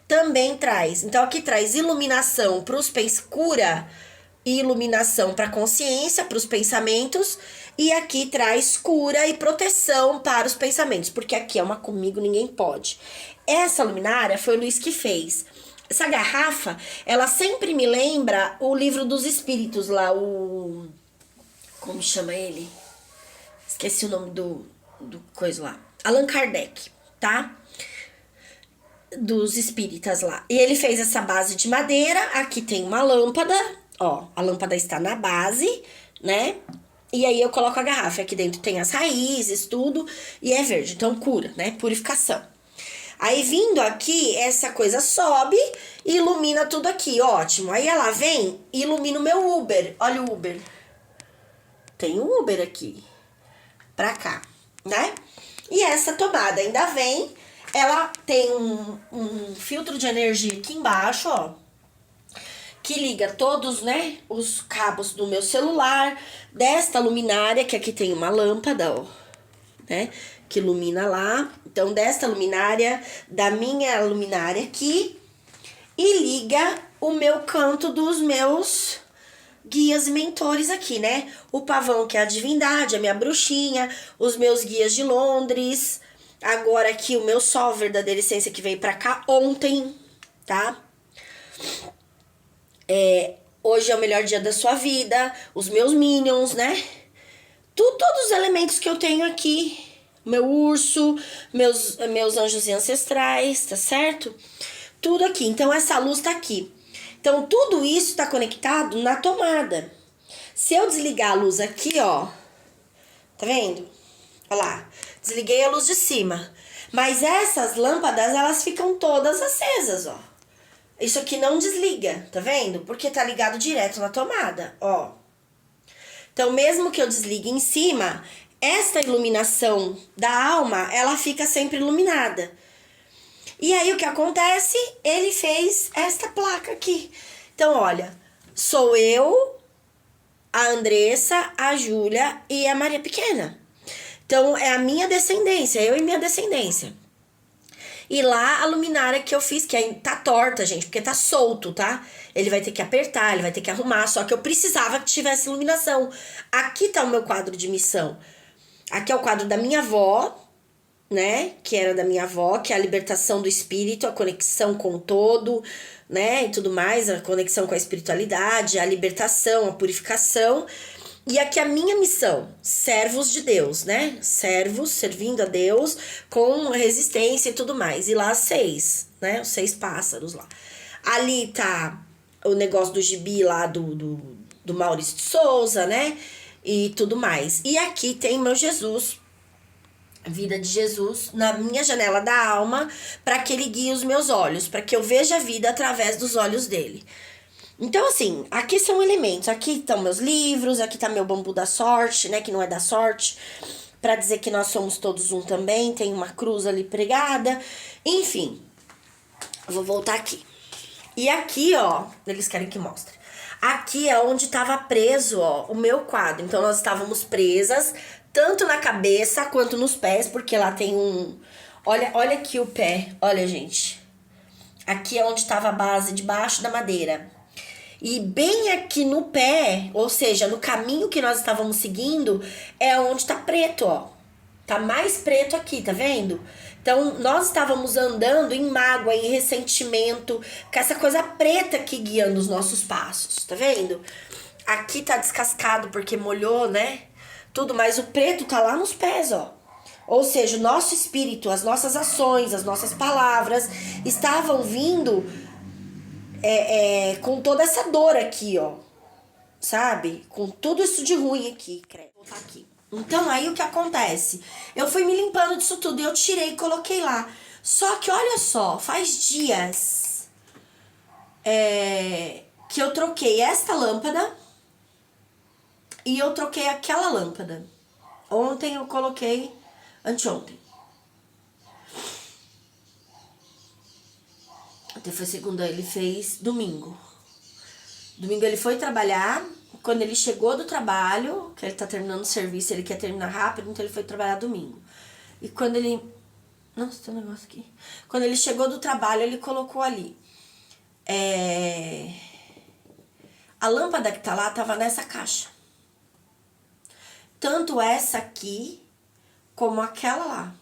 também traz. Então, aqui traz iluminação para os cura e iluminação para a consciência, para os pensamentos. E aqui traz cura e proteção para os pensamentos. Porque aqui é uma comigo, ninguém pode. Essa luminária foi o Luiz que fez. Essa garrafa, ela sempre me lembra o livro dos espíritos lá, como chama ele? Esqueci o nome do coisa lá. Allan Kardec, tá? Dos espíritas lá. E ele fez essa base de madeira, aqui tem uma lâmpada, ó, a lâmpada está na base, né? E aí eu coloco a garrafa, aqui dentro tem as raízes, tudo, e é verde, então cura, né? Purificação. Aí vindo aqui, essa coisa sobe e ilumina tudo aqui, ótimo. Aí ela vem e ilumina o meu Uber. Olha o Uber. Tem um Uber aqui. Pra cá, né? E essa tomada ainda vem. Ela tem um filtro de energia aqui embaixo, ó. Que liga todos, né, os cabos do meu celular. Desta luminária, que aqui tem uma lâmpada, ó. Né? Que ilumina lá. Então, desta luminária, da minha luminária aqui, e liga o meu canto dos meus guias e mentores aqui, né? O pavão, que é a divindade, a minha bruxinha, os meus guias de Londres. Agora aqui o meu sol, verdadeira essência, que veio pra cá ontem, tá? Hoje é o melhor dia da sua vida, os meus minions, né? Todos os elementos que eu tenho aqui, meu urso, meus anjos e ancestrais, tá certo? Tudo aqui, então essa luz tá aqui. Então tudo isso tá conectado na tomada. Se eu desligar a luz aqui, ó, tá vendo? Olha lá, desliguei a luz de cima. Mas essas lâmpadas, elas ficam todas acesas, ó. Isso aqui não desliga, tá vendo? Porque tá ligado direto na tomada, ó. Então, mesmo que eu desligue em cima, esta iluminação da alma, ela fica sempre iluminada. E aí, o que acontece? Ele fez esta placa aqui. Então, olha, sou eu, a Andressa, a Júlia e a Maria Pequena. Então, é a minha descendência, eu e minha descendência. E lá, a luminária que eu fiz, que tá torta, gente, porque tá solto, tá? Ele vai ter que apertar, ele vai ter que arrumar, só que eu precisava que tivesse iluminação. Aqui tá o meu quadro de missão. Aqui é o quadro da minha avó, né? Que era da minha avó, que é a libertação do espírito, a conexão com o todo, né? E tudo mais, a conexão com a espiritualidade, a libertação, a purificação. E aqui a minha missão, servos de Deus, né? Servos, servindo a Deus, com resistência e tudo mais. E lá 6, né? Os 6 pássaros lá. Ali tá o negócio do gibi lá do Maurício de Souza, né? E tudo mais. E aqui tem meu Jesus, a vida de Jesus, na minha janela da alma, para que ele guie os meus olhos, para que eu veja a vida através dos olhos dele. Então, assim, aqui são elementos. Aqui estão meus livros, aqui tá meu bambu da sorte, né? Que não é da sorte, para dizer que nós somos todos um também. Tem uma cruz ali pregada. Enfim, eu vou voltar aqui. E aqui, ó, eles querem que mostre. Aqui é onde estava preso, ó, o meu quadro. Então, nós estávamos presas, tanto na cabeça quanto nos pés, porque lá tem um... Olha aqui o pé, olha, gente. Aqui é onde estava a base, debaixo da madeira. E bem aqui no pé, ou seja, no caminho que nós estávamos seguindo, é onde tá preto, ó. Tá mais preto aqui, tá vendo? Então, nós estávamos andando em mágoa, em ressentimento, com essa coisa preta aqui guiando os nossos passos, tá vendo? Aqui tá descascado porque molhou, né? Tudo, mas o preto tá lá nos pés, ó. Ou seja, o nosso espírito, as nossas ações, as nossas palavras estavam vindo com toda essa dor aqui, ó. Sabe? Com tudo isso de ruim aqui. Vou botar aqui. Então, aí o que acontece? Eu fui me limpando disso tudo e eu tirei e coloquei lá. Só que, olha só, faz dias que eu troquei esta lâmpada e eu troquei aquela lâmpada. Ontem eu coloquei, anteontem. Até foi segunda, ele fez domingo. Domingo ele foi trabalhar. Quando ele chegou do trabalho, que ele tá terminando o serviço, ele quer terminar rápido, então ele foi trabalhar domingo. E quando ele... Nossa, tem um negócio aqui. Quando ele chegou do trabalho, ele colocou ali. A lâmpada que tá lá tava nessa caixa. Tanto essa aqui, como aquela lá.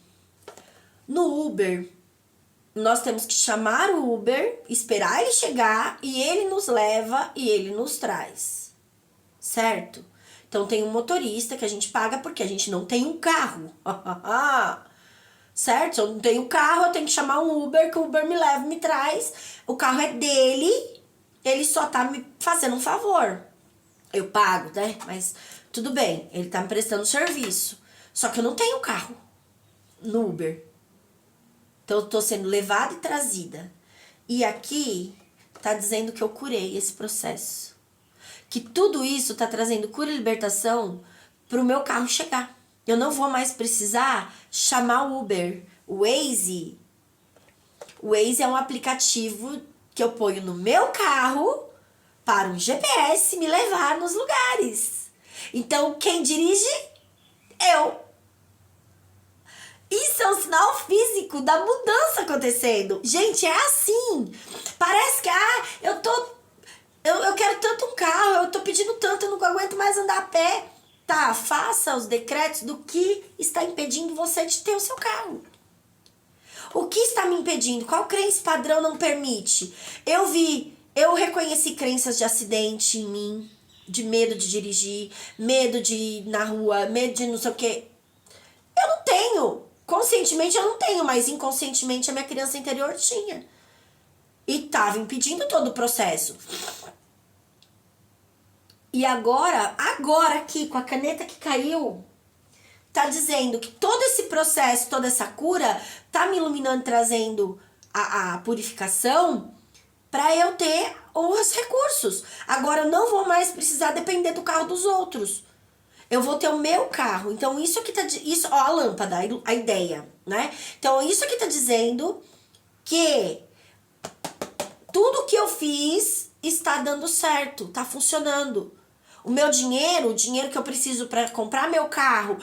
No Uber, nós temos que chamar o Uber, esperar ele chegar e ele nos leva e ele nos traz. Certo? Então tem um motorista que a gente paga porque a gente não tem um carro. Certo? Se eu não tenho carro, eu tenho que chamar um Uber, que o Uber me leva e me traz. O carro é dele, ele só tá me fazendo um favor. Eu pago, né? Mas tudo bem, ele tá me prestando serviço. Só que eu não tenho carro no Uber. Então eu tô sendo levada e trazida. E aqui tá dizendo que eu curei esse processo. Que tudo isso tá trazendo cura e libertação pro meu carro chegar. Eu não vou mais precisar chamar o Uber. O Waze é um aplicativo que eu ponho no meu carro para um GPS me levar nos lugares. Então quem dirige? Eu. Isso é um sinal físico da mudança acontecendo. Gente, é assim. Parece que, eu quero tanto um carro, eu tô pedindo tanto, eu não aguento mais andar a pé. Tá, faça os decretos do que está impedindo você de ter o seu carro. O que está me impedindo? Qual crença padrão não permite? Eu reconheci crenças de acidente em mim, de medo de dirigir, medo de ir na rua, medo de não sei o quê. Eu não tenho. Conscientemente eu não tenho, mas inconscientemente a minha criança interior tinha. E tava impedindo todo o processo. E agora aqui, com a caneta que caiu, tá dizendo que todo esse processo, toda essa cura, tá me iluminando, trazendo a purificação para eu ter os recursos. Agora eu não vou mais precisar depender do carro dos outros. Eu vou ter o meu carro. Então, isso aqui isso, ó, a lâmpada, a ideia, né? Então, isso aqui tá dizendo que tudo que eu fiz está dando certo, tá funcionando. O meu dinheiro, o dinheiro que eu preciso para comprar meu carro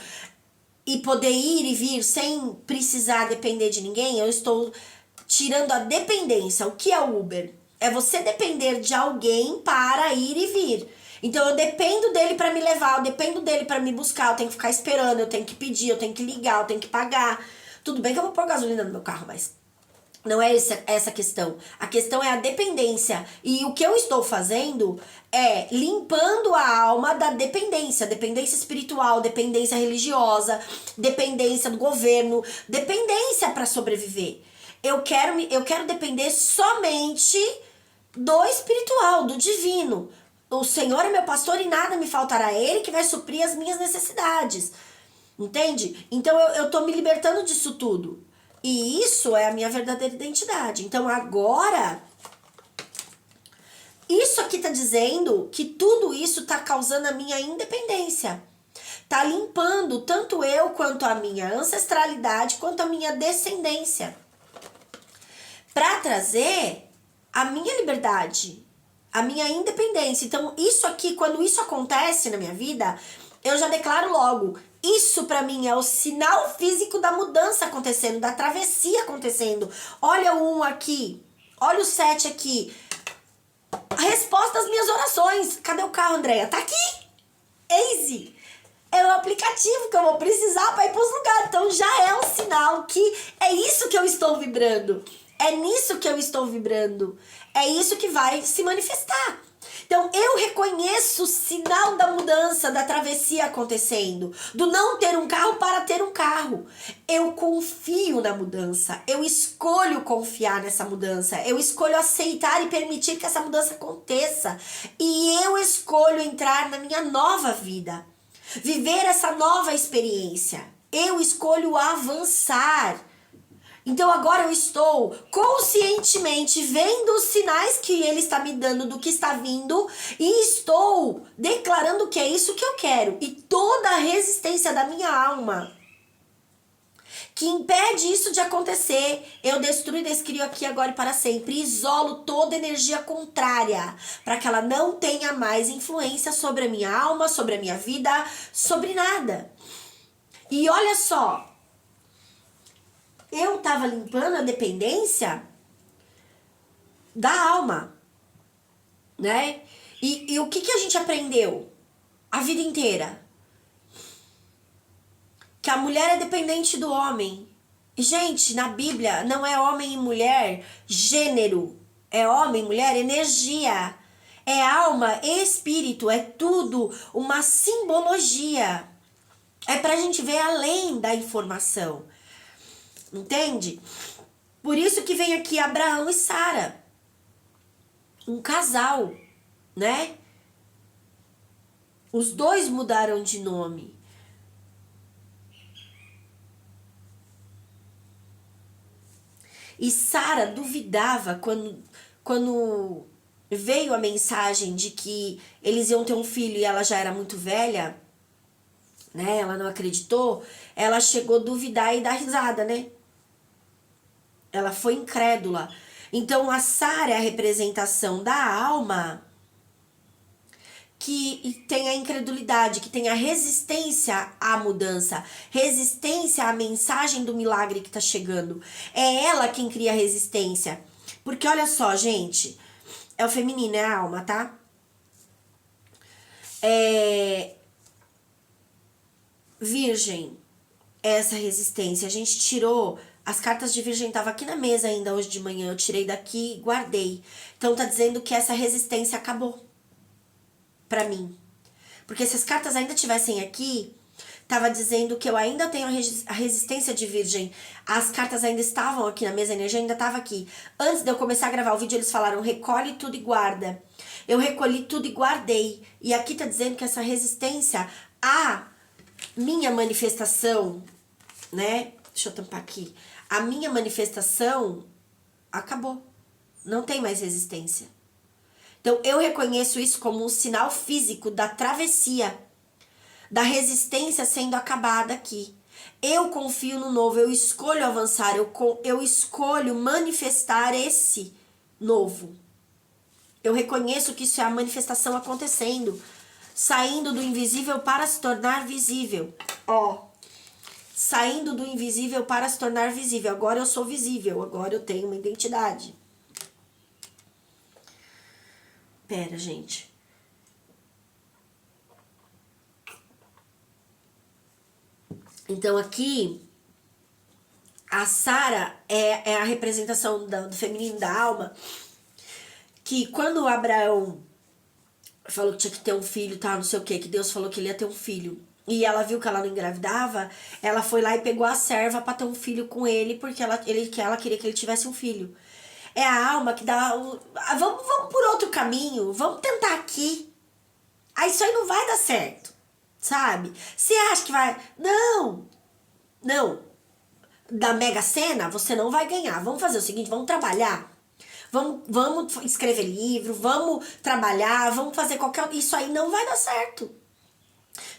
e poder ir e vir sem precisar depender de ninguém, eu estou tirando a dependência. O que é o Uber? É você depender de alguém para ir e vir. Então eu dependo dele para me levar, eu dependo dele para me buscar, eu tenho que ficar esperando, eu tenho que pedir, eu tenho que ligar, eu tenho que pagar. Tudo bem que eu vou pôr gasolina no meu carro, mas não é essa a questão. A questão é a dependência. E o que eu estou fazendo é limpando a alma da dependência. Dependência espiritual, dependência religiosa, dependência do governo, dependência para sobreviver. Eu quero depender somente do espiritual, do divino. O Senhor é meu pastor e nada me faltará. É Ele que vai suprir as minhas necessidades. Entende? Então eu tô me libertando disso tudo. E isso é a minha verdadeira identidade. Então agora, isso aqui tá dizendo que tudo isso tá causando a minha independência. Tá limpando tanto eu quanto a minha ancestralidade, quanto a minha descendência. Pra trazer a minha liberdade, a minha independência. Então isso aqui, quando isso acontece na minha vida, eu já declaro logo, isso pra mim é o sinal físico da mudança acontecendo, da travessia acontecendo. Olha o 1 aqui, olha o 7 aqui. A resposta às minhas orações. Cadê o carro, Andréia? Tá aqui. Easy. É o aplicativo que eu vou precisar para ir pros lugares. Então já é um sinal que é isso que eu estou vibrando. É nisso que eu estou vibrando. É isso que vai se manifestar. Então eu reconheço o sinal da mudança, da travessia acontecendo, do não ter um carro para ter um carro. Eu confio na mudança, eu escolho confiar nessa mudança, eu escolho aceitar e permitir que essa mudança aconteça. E eu escolho entrar na minha nova vida, viver essa nova experiência. Eu escolho avançar. Então agora eu estou conscientemente vendo os sinais que ele está me dando do que está vindo e estou declarando que é isso que eu quero. E toda a resistência da minha alma que impede isso de acontecer, eu destruo e descrio aqui agora e para sempre. Isolo toda energia contrária para que ela não tenha mais influência sobre a minha alma, sobre a minha vida, sobre nada. E olha só, eu estava limpando a dependência da alma, né? E o que a gente aprendeu a vida inteira? Que a mulher é dependente do homem. E, gente, na Bíblia não é homem e mulher gênero. É homem, mulher, energia. É alma, espírito, é tudo uma simbologia. É pra gente ver além da informação. Entende? Por isso que vem aqui Abraão e Sara. Um casal, né? Os dois mudaram de nome. E Sara duvidava quando veio a mensagem de que eles iam ter um filho e ela já era muito velha, né? Ela não acreditou. Ela chegou a duvidar e dar risada, né? Ela foi incrédula. Então a Sara é a representação da alma que tem a incredulidade, que tem a resistência à mudança, resistência à mensagem do milagre que está chegando. É ela quem cria a resistência. Porque olha só, gente, é o feminino, é a alma, tá? Virgem, essa resistência. A gente tirou, as cartas de Virgem estavam aqui na mesa ainda hoje de manhã, eu tirei daqui e guardei. Então tá dizendo que essa resistência acabou pra mim. Porque se as cartas ainda tivessem aqui, tava dizendo que eu ainda tenho a resistência de Virgem. As cartas ainda estavam aqui na mesa, a energia ainda estava aqui. Antes de eu começar a gravar o vídeo, eles falaram, recolhe tudo e guarda. Eu recolhi tudo e guardei. E aqui tá dizendo que essa resistência à minha manifestação, né? Deixa eu tampar aqui. A minha manifestação acabou. Não tem mais resistência. Então, eu reconheço isso como um sinal físico da travessia. da resistência sendo acabada aqui. Eu confio no novo, eu escolho avançar, eu escolho manifestar esse novo. Eu reconheço que isso é a manifestação acontecendo, saindo do invisível para se tornar visível. Ó, saindo do invisível para se tornar visível. Agora eu sou visível, agora eu tenho uma identidade. Pera, gente. Então aqui, a Sara é a representação do feminino da alma, que quando Abraão falou que tinha que ter um filho, tá, não sei o que Deus falou que ele ia ter um filho, e ela viu que ela não engravidava, ela foi lá e pegou a serva para ter um filho com ele, porque ela queria que ele tivesse um filho. É a alma que dá vamos por outro caminho, vamos tentar aqui. Aí isso aí não vai dar certo, sabe? Você acha que vai... Não. Da Mega Sena, você não vai ganhar. Vamos fazer o seguinte, vamos trabalhar. Vamos escrever livro, vamos trabalhar, vamos fazer qualquer... Isso aí não vai dar certo.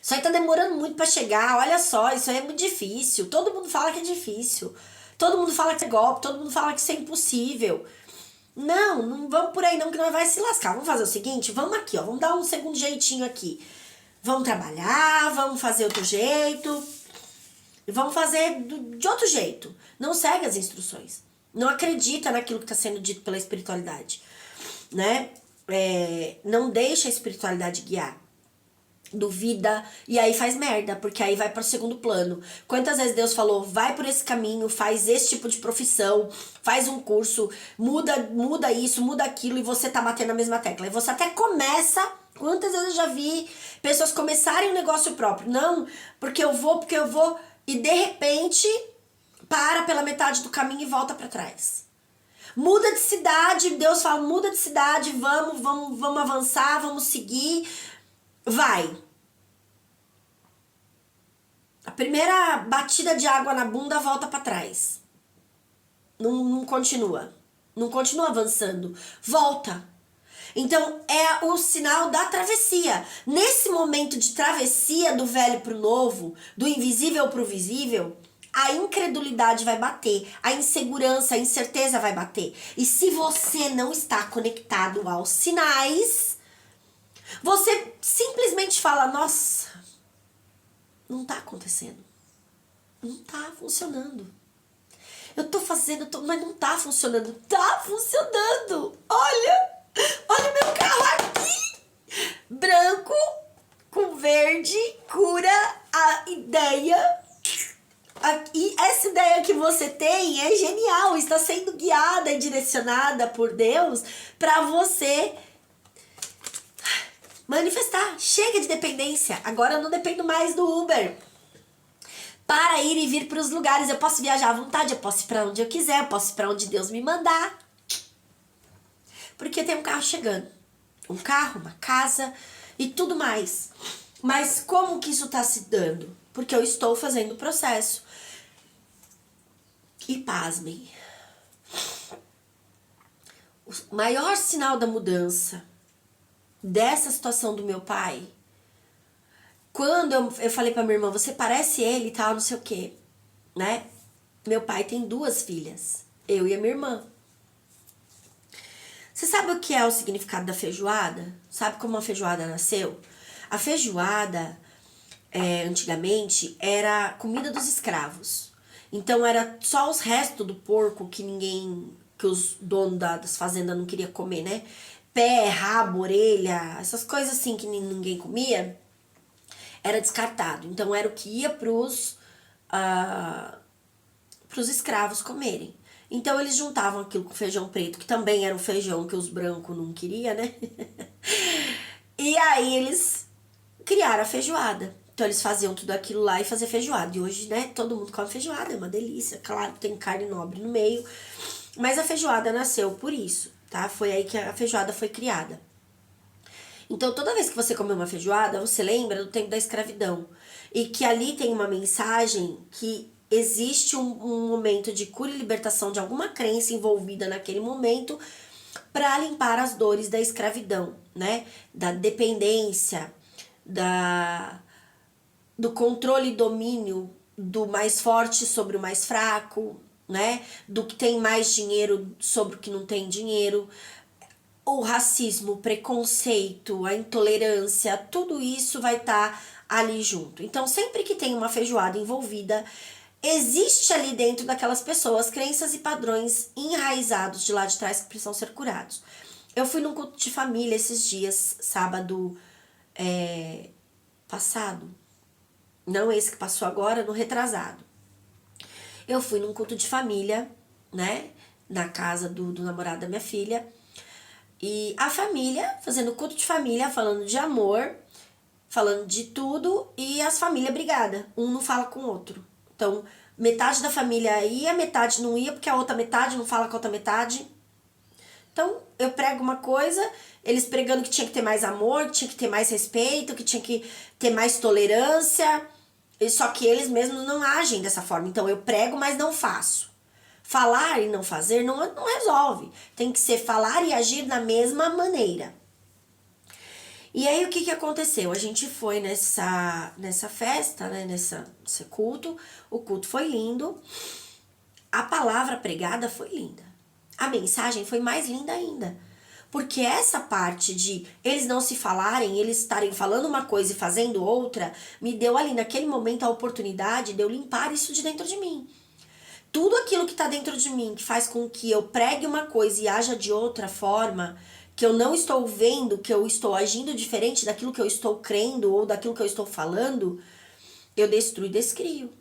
Isso aí tá demorando muito pra chegar, olha só, isso aí é muito difícil. Todo mundo fala que é difícil. Todo mundo fala que é golpe, todo mundo fala que isso é impossível. Não vamos por aí não, que nós vai se lascar. Vamos fazer o seguinte, vamos aqui, ó, vamos dar um segundo jeitinho aqui. Vamos trabalhar, vamos fazer outro jeito. Vamos fazer de outro jeito. Não segue as instruções. Não acredita naquilo que está sendo dito pela espiritualidade. Né? Não deixa a espiritualidade guiar. Duvida e aí faz merda, porque aí vai para o segundo plano. Quantas vezes Deus falou, vai por esse caminho, faz esse tipo de profissão, faz um curso, muda isso, muda aquilo, e você tá batendo a mesma tecla. E você até começa, quantas vezes eu já vi pessoas começarem um negócio próprio. Não, porque eu vou, e de repente para pela metade do caminho e volta para trás. Muda de cidade, Deus fala, muda de cidade, vamos avançar, vamos seguir. Vai. A primeira batida de água na bunda volta para trás. Não continua. Não continua avançando. Volta. Então é o sinal da travessia. Nesse momento de travessia do velho pro novo, do invisível pro visível, a incredulidade vai bater, a insegurança, a incerteza vai bater. E se você não está conectado aos sinais, você simplesmente fala, nossa, não tá acontecendo. Não tá funcionando. Eu tô fazendo, mas não tá funcionando. Tá funcionando. Olha meu carro aqui. Branco com verde cura a ideia. E essa ideia que você tem é genial. Está sendo guiada e direcionada por Deus para você manifestar. Chega de dependência. Agora eu não dependo mais do Uber. Para ir e vir para os lugares. Eu posso viajar à vontade, eu posso ir para onde eu quiser, eu posso ir para onde Deus me mandar. Porque tem um carro chegando. Um carro, uma casa e tudo mais. Mas como que isso está se dando? Porque eu estou fazendo o processo. E pasmem. O maior sinal da mudança dessa situação do meu pai, quando eu falei pra minha irmã, você parece ele e tal, não sei o quê, né? Meu pai tem 2 filhas, eu e a minha irmã. Você sabe o que é o significado da feijoada? Sabe como a feijoada nasceu? A feijoada, antigamente, era comida dos escravos. Então era só os restos do porco que os donos das fazendas não queriam comer, né? Pé, rabo, orelha, essas coisas assim que ninguém comia, era descartado. Então era o que ia pros escravos comerem. Então eles juntavam aquilo com feijão preto, que também era um feijão que os brancos não queriam, né? E aí eles criaram a feijoada. Então eles faziam tudo aquilo lá e faziam feijoada. E hoje, né, todo mundo come feijoada, é uma delícia. Claro, tem carne nobre no meio. Mas a feijoada nasceu por isso, tá? Foi aí que a feijoada foi criada. Então toda vez que você come uma feijoada, você lembra do tempo da escravidão. E que ali tem uma mensagem que existe um momento de cura e libertação de alguma crença envolvida naquele momento para limpar as dores da escravidão, né? Da dependência, do controle e domínio do mais forte sobre o mais fraco, né? Do que tem mais dinheiro sobre o que não tem dinheiro. O racismo, o preconceito, a intolerância, tudo isso vai estar ali junto. Então, sempre que tem uma feijoada envolvida, existe ali dentro daquelas pessoas crenças e padrões enraizados de lá de trás que precisam ser curados. Eu fui num culto de família esses dias, sábado passado. Não esse que passou agora, no retrasado. Eu fui num culto de família, né? Na casa do namorado da minha filha. E a família, fazendo culto de família, falando de amor, falando de tudo, e as famílias brigadas. Um não fala com o outro. Então, metade da família ia, metade não ia, porque a outra metade não fala com a outra metade. Então, eu prego uma coisa, eles pregando que tinha que ter mais amor, que tinha que ter mais respeito, que tinha que ter mais tolerância. Só que eles mesmos não agem dessa forma. Então, eu prego, mas não faço. Falar e não fazer não resolve. Tem que ser falar e agir da mesma maneira. E aí, o que aconteceu? A gente foi nessa festa, né? Nesse culto. O culto foi lindo. A palavra pregada foi linda. A mensagem foi mais linda ainda. Porque essa parte de eles não se falarem, eles estarem falando uma coisa e fazendo outra, me deu ali naquele momento a oportunidade de eu limpar isso de dentro de mim. Tudo aquilo que está dentro de mim, que faz com que eu pregue uma coisa e haja de outra forma, que eu não estou vendo, que eu estou agindo diferente daquilo que eu estou crendo ou daquilo que eu estou falando, eu destruo e descrio.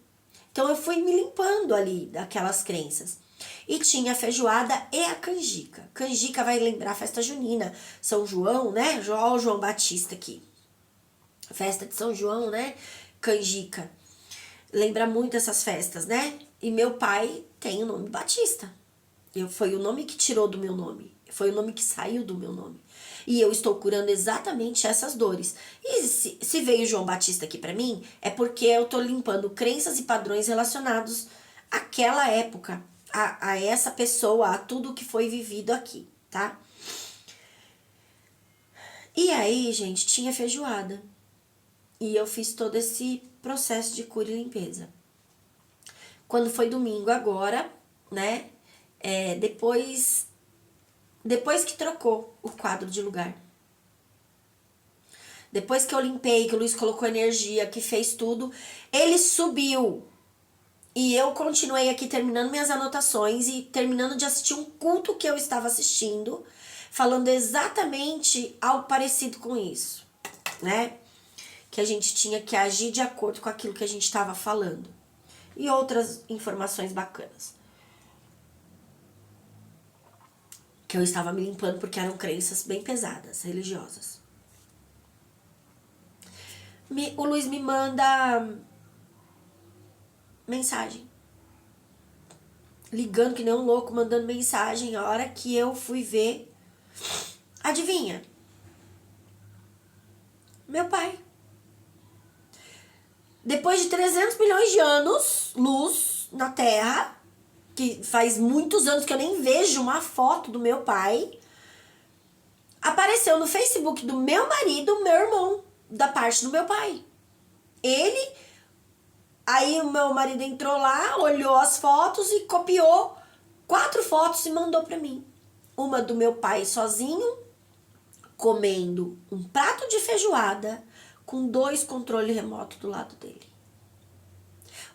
Então eu fui me limpando ali daquelas crenças. E tinha a feijoada e a canjica. Canjica vai lembrar a festa junina, São João, né? Olha o João Batista aqui. Festa de São João, né? Canjica. Lembra muito essas festas, né? E meu pai tem o nome Batista. Foi o nome que tirou do meu nome. Foi o nome que saiu do meu nome. E eu estou curando exatamente essas dores. E se veio João Batista aqui pra mim, é porque eu tô limpando crenças e padrões relacionados àquela época, a essa pessoa, a tudo que foi vivido aqui, tá? E aí, gente, tinha feijoada. E eu fiz todo esse processo de cura e limpeza. Quando foi domingo agora, né? Depois que trocou o quadro de lugar. Depois que eu limpei, que o Luiz colocou energia, que fez tudo, ele subiu. E eu continuei aqui terminando minhas anotações e terminando de assistir um culto que eu estava assistindo, falando exatamente algo parecido com isso, né? Que a gente tinha que agir de acordo com aquilo que a gente estava falando. E outras informações bacanas. Que eu estava me limpando porque eram crenças bem pesadas, religiosas. O Luiz me manda mensagem. Ligando que nem um louco, mandando mensagem. A hora que eu fui ver, adivinha? Meu pai. Depois de 300 milhões de anos, luz na Terra, que faz muitos anos que eu nem vejo uma foto do meu pai, apareceu no Facebook do meu marido, meu irmão, da parte do meu pai. Aí o meu marido entrou lá, olhou as fotos e copiou 4 fotos e mandou pra mim. Uma do meu pai sozinho, comendo um prato de feijoada com 2 controles remotos do lado dele.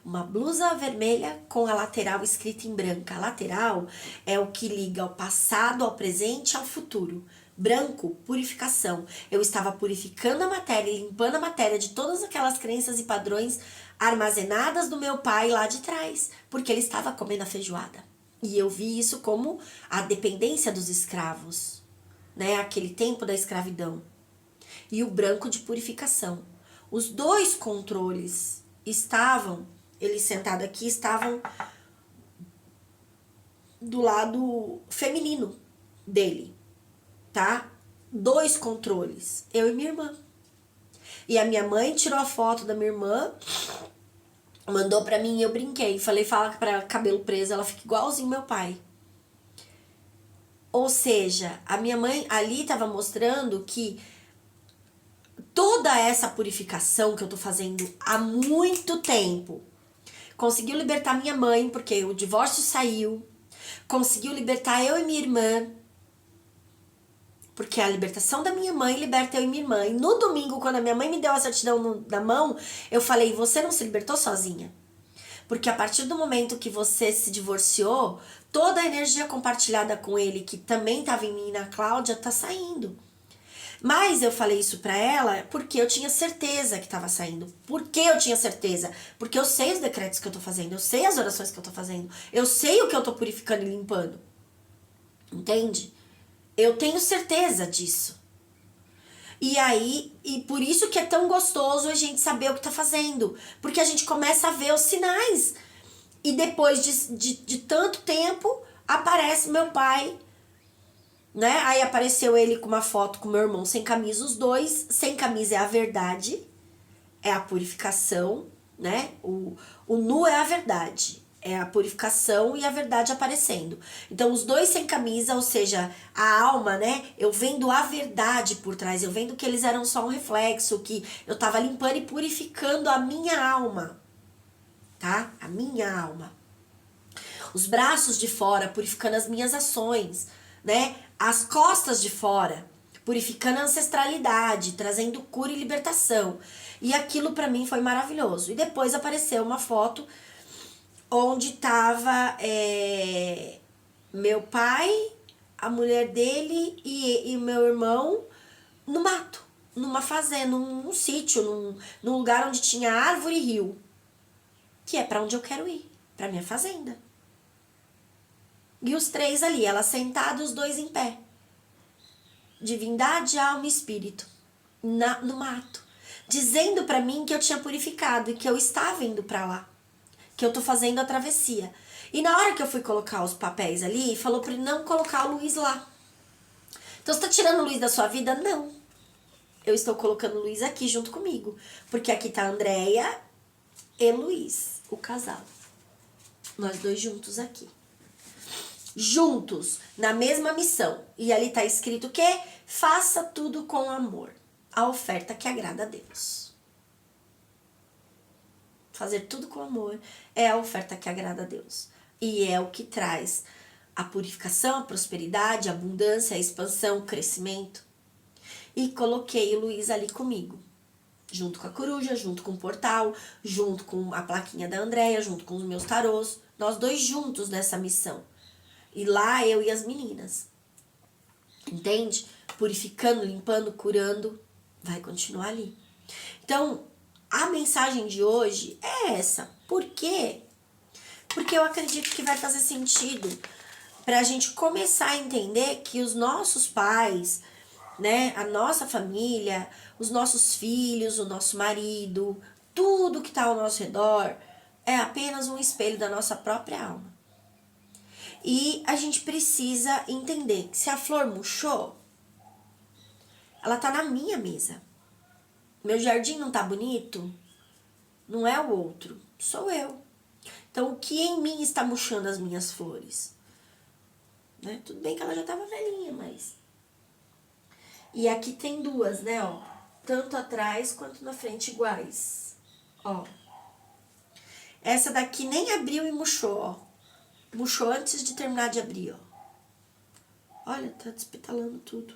Uma blusa vermelha com a lateral escrita em branca. A lateral é o que liga o passado ao presente e ao futuro. Branco, purificação. Eu estava purificando a matéria e limpando a matéria de todas aquelas crenças e padrões armazenadas do meu pai lá de trás, porque ele estava comendo a feijoada. E eu vi isso como a dependência dos escravos, né? Aquele tempo da escravidão. E o branco de purificação. Os 2 controles estavam, ele sentado aqui, estavam do lado feminino dele, tá? 2 controles, eu e minha irmã. E a minha mãe tirou a foto da minha irmã, mandou pra mim e eu brinquei. Falei, fala pra ela, cabelo preso, ela fica igualzinho meu pai. Ou seja, a minha mãe ali tava mostrando que toda essa purificação que eu tô fazendo há muito tempo, conseguiu libertar minha mãe, porque o divórcio saiu, conseguiu libertar eu e minha irmã, porque a libertação da minha mãe liberta eu e minha irmã. E no domingo, quando a minha mãe me deu a certidão na mão, eu falei, você não se libertou sozinha. Porque a partir do momento que você se divorciou, toda a energia compartilhada com ele, que também estava em mim e na Cláudia, tá saindo. Mas eu falei isso pra ela porque eu tinha certeza que estava saindo. Por que eu tinha certeza? Porque eu sei os decretos que eu tô fazendo, eu sei as orações que eu tô fazendo, eu sei o que eu tô purificando e limpando. Entende? Eu tenho certeza disso. E aí, e por isso que é tão gostoso a gente saber o que tá fazendo. Porque a gente começa a ver os sinais. E depois de tanto tempo, aparece meu pai, né? Aí apareceu ele com uma foto com meu irmão sem camisa, os dois. Sem camisa é a verdade, é a purificação, né? O nu é a verdade. É a purificação e a verdade aparecendo. Então, os dois sem camisa, ou seja, a alma, né? Eu vendo a verdade por trás. Eu vendo que eles eram só um reflexo, que eu tava limpando e purificando a minha alma. Tá? A minha alma. Os braços de fora, purificando as minhas ações, né? As costas de fora, purificando a ancestralidade, trazendo cura e libertação. E aquilo pra mim foi maravilhoso. E depois apareceu uma foto onde tava meu pai, a mulher dele e meu irmão no mato, numa fazenda, num sítio, num lugar onde tinha árvore e rio, que é pra onde eu quero ir, pra minha fazenda. E os três ali, ela sentada, os dois em pé. Divindade, alma e espírito, no mato, dizendo pra mim que eu tinha purificado e que eu estava indo pra lá, que eu tô fazendo a travessia. E na hora que eu fui colocar os papéis ali, falou pra ele não colocar o Luiz lá. Então você tá tirando o Luiz da sua vida? Não. Eu estou colocando o Luiz aqui junto comigo. Porque aqui tá a Andréia e Luiz, o casal. Nós dois juntos aqui. Juntos, na mesma missão. E ali tá escrito o quê? Faça tudo com amor. A oferta que agrada a Deus. Fazer tudo com amor é a oferta que agrada a Deus. E é o que traz a purificação, a prosperidade, a abundância, a expansão, o crescimento. E coloquei o Luiz ali comigo. Junto com a coruja, junto com o portal, junto com a plaquinha da Andréia, junto com os meus tarôs. Nós dois juntos nessa missão. E lá eu e as meninas. Entende? Purificando, limpando, curando. Vai continuar ali. Então, a mensagem de hoje é essa. Por quê? Porque eu acredito que vai fazer sentido pra gente começar a entender que os nossos pais, né, a nossa família, os nossos filhos, o nosso marido, tudo que tá ao nosso redor é apenas um espelho da nossa própria alma. E a gente precisa entender que se a flor murchou, ela tá na minha mesa. Meu jardim não tá bonito? Não é o outro, sou eu. Então, o que em mim está murchando as minhas flores? Né? Tudo bem que ela já tava velhinha, mas... E aqui tem duas, né, ó. Tanto atrás quanto na frente iguais. Ó. Essa daqui nem abriu e murchou, ó. Murchou antes de terminar de abrir, ó. Olha, tá despetalando tudo.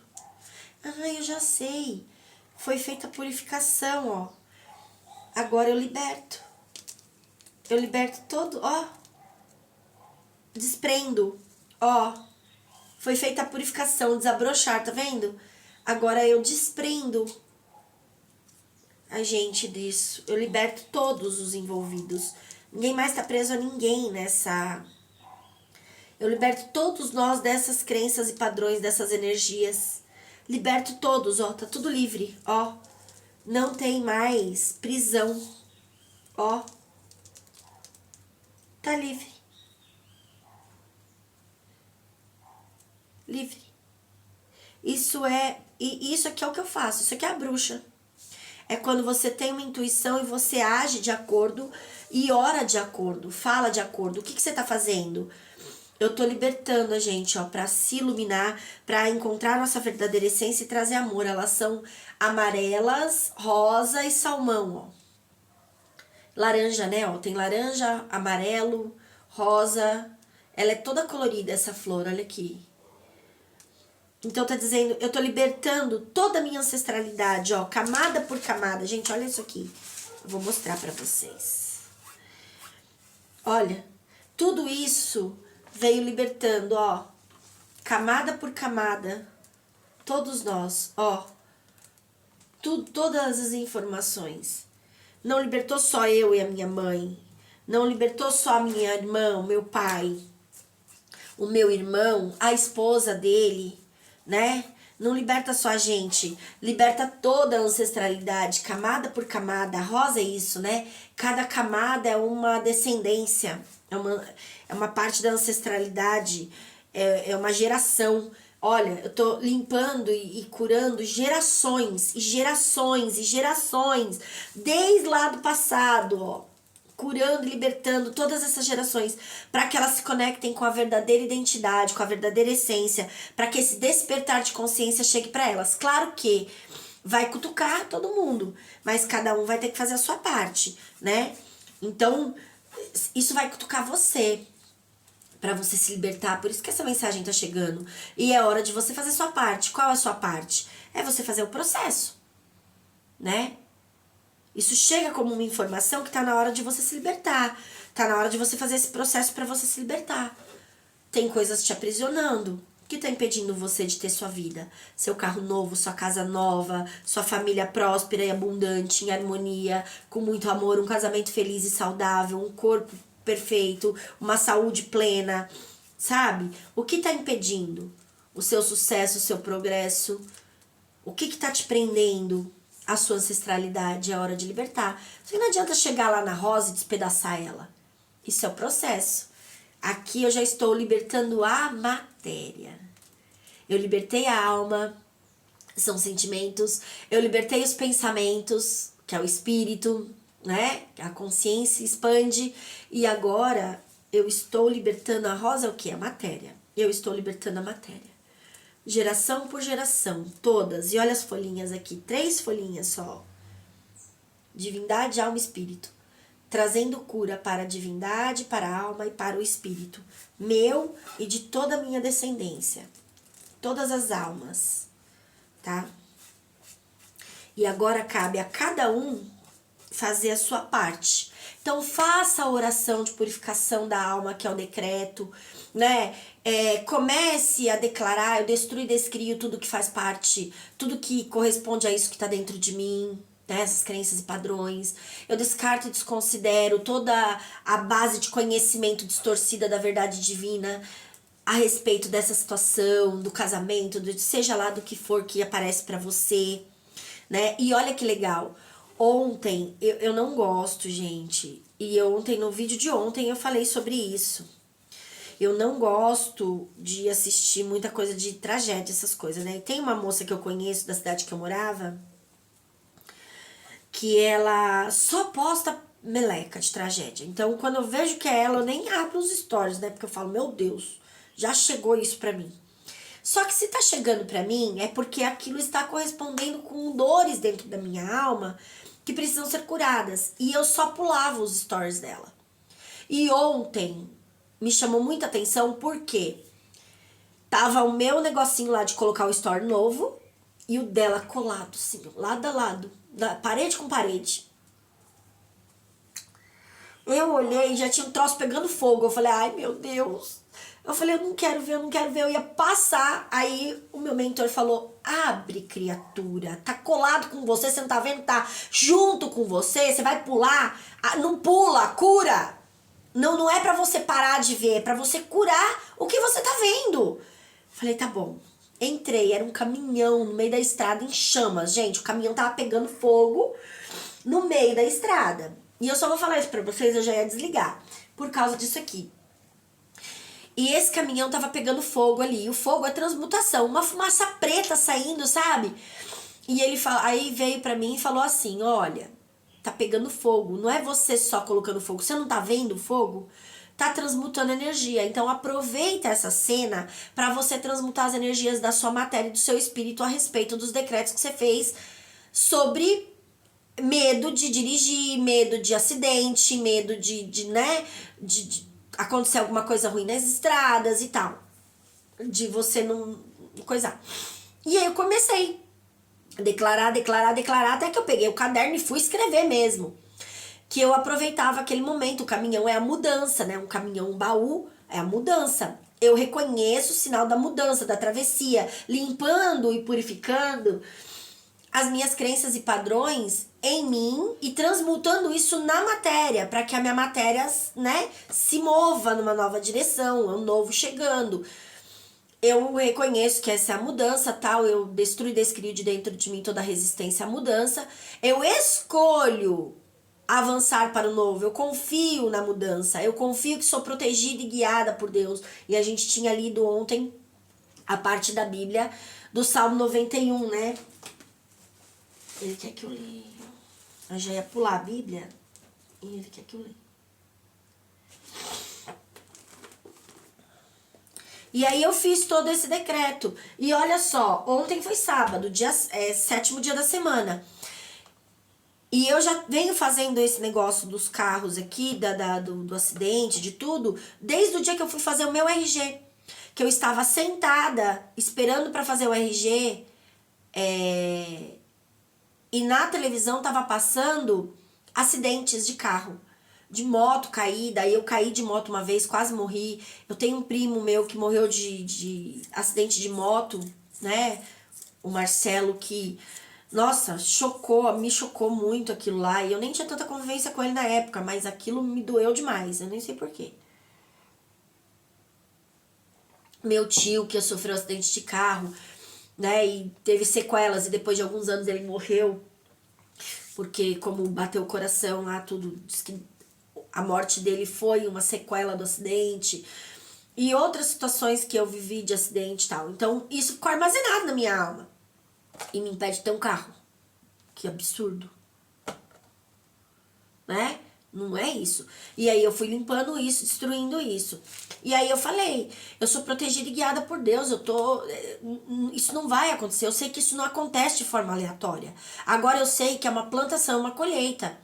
Ah, eu já sei. Foi feita a purificação, ó. Agora eu liberto. Eu liberto todo, ó. Desprendo, ó. Foi feita a purificação, desabrochar, tá vendo? Agora eu desprendo a gente disso. Eu liberto todos os envolvidos. Ninguém mais tá preso a ninguém nessa... Eu liberto todos nós dessas crenças e padrões, dessas energias. Liberto todos, ó. Tá tudo livre, ó. Não tem mais prisão, ó. Tá livre. Livre. Isso aqui é o que eu faço. Isso aqui é a bruxa. É quando você tem uma intuição e você age de acordo e ora de acordo, fala de acordo. O que você tá fazendo? eu tô libertando a gente, ó, pra se iluminar, pra encontrar nossa verdadeira essência e trazer amor. Elas são amarelas, rosa e salmão, ó. Laranja, né, ó, tem laranja, amarelo, rosa. Ela é toda colorida, essa flor, olha aqui. Então tá dizendo, eu tô libertando toda a minha ancestralidade, ó, camada por camada. Gente, olha isso aqui. Eu vou mostrar pra vocês. Olha, tudo isso veio libertando, ó, camada por camada. Todos nós, ó, todas as informações. Não libertou só eu e a minha mãe. Não libertou só a minha irmã, o meu pai, o meu irmão, a esposa dele, né? Não liberta só a gente, liberta toda a ancestralidade, camada por camada. A rosa é isso, né? Cada camada é uma descendência, é uma parte da ancestralidade, é uma geração. Olha, eu tô limpando e curando gerações, e gerações, e gerações, desde lá do passado, ó. Curando e libertando todas essas gerações para que elas se conectem com a verdadeira identidade, com a verdadeira essência, para que esse despertar de consciência chegue para elas. Claro que vai cutucar todo mundo, mas cada um vai ter que fazer a sua parte, né? Então, isso vai cutucar você, para você se libertar. Por isso que essa mensagem tá chegando. E é hora de você fazer a sua parte. Qual é a sua parte? É você fazer o processo, né? Isso chega como uma informação que tá na hora de você se libertar. Tá na hora de você fazer esse processo para você se libertar. Tem coisas te aprisionando. O que tá impedindo você de ter sua vida? Seu carro novo, sua casa nova, sua família próspera e abundante, em harmonia, com muito amor, um casamento feliz e saudável, um corpo perfeito, uma saúde plena, sabe? O que tá impedindo o seu sucesso, o seu progresso? O que tá te prendendo? A sua ancestralidade, é hora de libertar. Só que não adianta chegar lá na rosa e despedaçar ela. Isso é o processo. Aqui eu já estou libertando a matéria. Eu libertei a alma, são sentimentos. Eu libertei os pensamentos, que é o espírito, né? A consciência expande. E agora eu estou libertando a rosa, o que? A matéria. Eu estou libertando a matéria. Geração por geração, todas. E olha as folhinhas aqui, 3 folhinhas só. Divindade, alma e espírito. Trazendo cura para a divindade, para a alma e para o espírito. Meu e de toda a minha descendência. Todas as almas. Tá? E agora cabe a cada um fazer a sua parte. Então faça a oração de purificação da alma, que é o decreto, né? Comece a declarar, eu destruo e descrio tudo que faz parte, tudo que corresponde a isso que está dentro de mim, né? Essas crenças e padrões. Eu descarto e desconsidero toda a base de conhecimento distorcida da verdade divina a respeito dessa situação, do casamento, seja lá do que for que aparece para você, né? E olha que legal. Ontem, eu não gosto, gente, e ontem, no vídeo de ontem, eu falei sobre isso. Eu não gosto de assistir muita coisa de tragédia, essas coisas, né? E tem uma moça que eu conheço, da cidade que eu morava, que ela só posta meleca de tragédia. Então, quando eu vejo que é ela, eu nem abro os stories, né? Porque eu falo, meu Deus, já chegou isso pra mim. Só que se tá chegando pra mim, é porque aquilo está correspondendo com dores dentro da minha alma que precisam ser curadas. E eu só pulava os stories dela. E ontem me chamou muita atenção porque tava o meu negocinho lá de colocar o story novo e o dela colado, assim, lado a lado, parede com parede. Eu olhei e já tinha um troço pegando fogo. Eu falei, ai meu Deus. Eu falei, eu não quero ver, eu não quero ver. Eu ia passar. Aí o meu mentor falou, abre, criatura. Tá colado com você, você não tá vendo? Tá junto com você, você vai pular. Não pula, cura. Não é pra você parar de ver, é pra você curar o que você tá vendo. Falei, tá bom. Entrei, era um caminhão no meio da estrada em chamas. Gente, o caminhão tava pegando fogo no meio da estrada. E eu só vou falar isso pra vocês, eu já ia desligar. Por causa disso aqui. E esse caminhão tava pegando fogo ali. O fogo é transmutação, uma fumaça preta saindo, sabe? E ele aí veio pra mim e falou assim, olha, tá pegando fogo. Não é você só colocando fogo. Você não tá vendo o fogo? tá transmutando energia. Então aproveita essa cena para você transmutar as energias da sua matéria e do seu espírito a respeito dos decretos que você fez sobre medo de dirigir, medo de acidente, medo de acontecer alguma coisa ruim nas estradas e tal. De você não coisar. E aí eu comecei a declarar, até que eu peguei o caderno e fui escrever mesmo. Que eu aproveitava aquele momento, o caminhão é a mudança, né? Um caminhão, um baú é a mudança. Eu reconheço o sinal da mudança, da travessia, limpando e purificando as minhas crenças e padrões em mim e transmutando isso na matéria, para que a minha matéria, né, se mova numa nova direção, um novo chegando. Eu reconheço que essa é a mudança, tal, eu destruo e descrio de dentro de mim toda a resistência à mudança. Eu escolho avançar para o novo, eu confio na mudança, eu confio que sou protegida e guiada por Deus. E a gente tinha lido ontem a parte da Bíblia do Salmo 91, né? Ele quer que eu leia. Eu já ia pular a Bíblia e ele quer que eu leia. E aí eu fiz todo esse decreto. E olha só, ontem foi sábado, sétimo dia da semana. E eu já venho fazendo esse negócio dos carros aqui, do acidente, de tudo, desde o dia que eu fui fazer o meu RG. Que eu estava sentada, esperando para fazer o RG, e na televisão tava passando acidentes de carro. De moto caída, aí eu caí de moto uma vez, quase morri. Eu tenho um primo meu que morreu de acidente de moto, né? O Marcelo, que, nossa, me chocou muito aquilo lá. E eu nem tinha tanta convivência com ele na época, mas aquilo me doeu demais, eu nem sei porquê. Meu tio, que sofreu acidente de carro, né? E teve sequelas, e depois de alguns anos ele morreu. Porque como bateu o coração lá, tudo, diz que a morte dele foi uma sequela do acidente. E outras situações que eu vivi de acidente e tal. Então, isso ficou armazenado na minha alma. E me impede de ter um carro. Que absurdo. Né? Não é isso. E aí eu fui limpando isso, destruindo isso. E aí eu falei, eu sou protegida e guiada por Deus. Isso não vai acontecer. Eu sei que isso não acontece de forma aleatória. Agora eu sei que é uma plantação, uma colheita.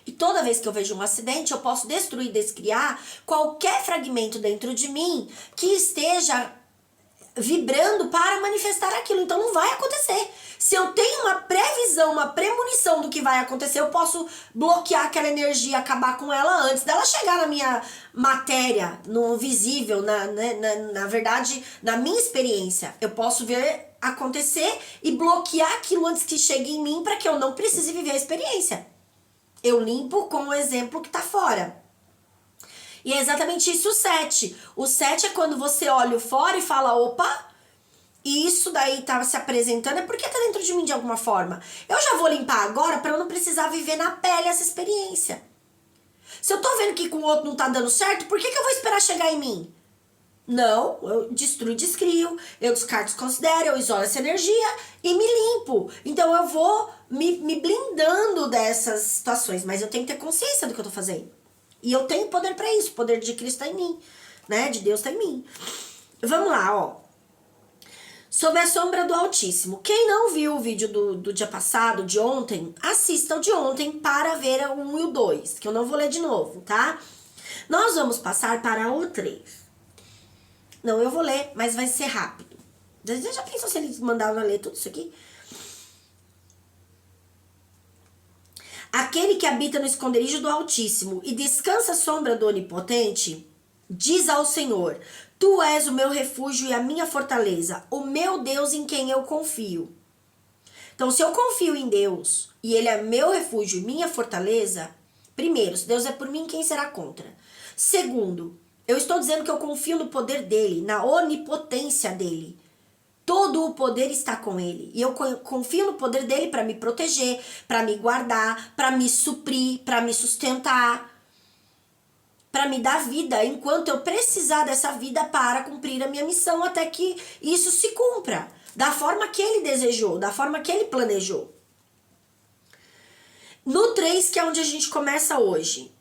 E toda vez que eu vejo um acidente, eu posso destruir, descriar qualquer fragmento dentro de mim que esteja vibrando para manifestar aquilo. Então não vai acontecer. Se eu tenho uma previsão, uma premonição do que vai acontecer, eu posso bloquear aquela energia, acabar com ela antes dela chegar na minha matéria, no visível, na verdade, na minha experiência. Eu posso ver acontecer e bloquear aquilo antes que chegue em mim para que eu não precise viver a experiência. Eu limpo com o exemplo que tá fora. E é exatamente isso o 7. O 7 é quando você olha o fora e fala, opa, e isso daí tá se apresentando, é porque tá dentro de mim de alguma forma. Eu já vou limpar agora para eu não precisar viver na pele essa experiência. Se eu tô vendo que com o outro não tá dando certo, por que eu vou esperar chegar em mim? Não, eu destruo, descrio, eu descarto, desconsidero, eu isolo essa energia e me limpo. Então eu vou me blindando dessas situações, mas eu tenho que ter consciência do que eu tô fazendo. E eu tenho poder para isso, o poder de Cristo tá em mim, né? De Deus tá em mim. Vamos lá, ó. Sob a sombra do Altíssimo. Quem não viu o vídeo do dia passado, de ontem, assista o de ontem para ver o 1 e o 2, que eu não vou ler de novo, tá? Nós vamos passar para o 3. Não, eu vou ler, mas vai ser rápido. Você já pensou se eles mandaram ler tudo isso aqui? Aquele que habita no esconderijo do Altíssimo e descansa à sombra do Onipotente, diz ao Senhor, tu és o meu refúgio e a minha fortaleza, o meu Deus em quem eu confio. Então, se eu confio em Deus e Ele é meu refúgio e minha fortaleza, primeiro, se Deus é por mim, quem será contra? Segundo, eu estou dizendo que eu confio no poder dele, na onipotência dele. Todo o poder está com ele. E eu confio no poder dele para me proteger, para me guardar, para me suprir, para me sustentar, para me dar vida enquanto eu precisar dessa vida para cumprir a minha missão até que isso se cumpra da forma que ele desejou, da forma que ele planejou. No 3, que é onde a gente começa hoje.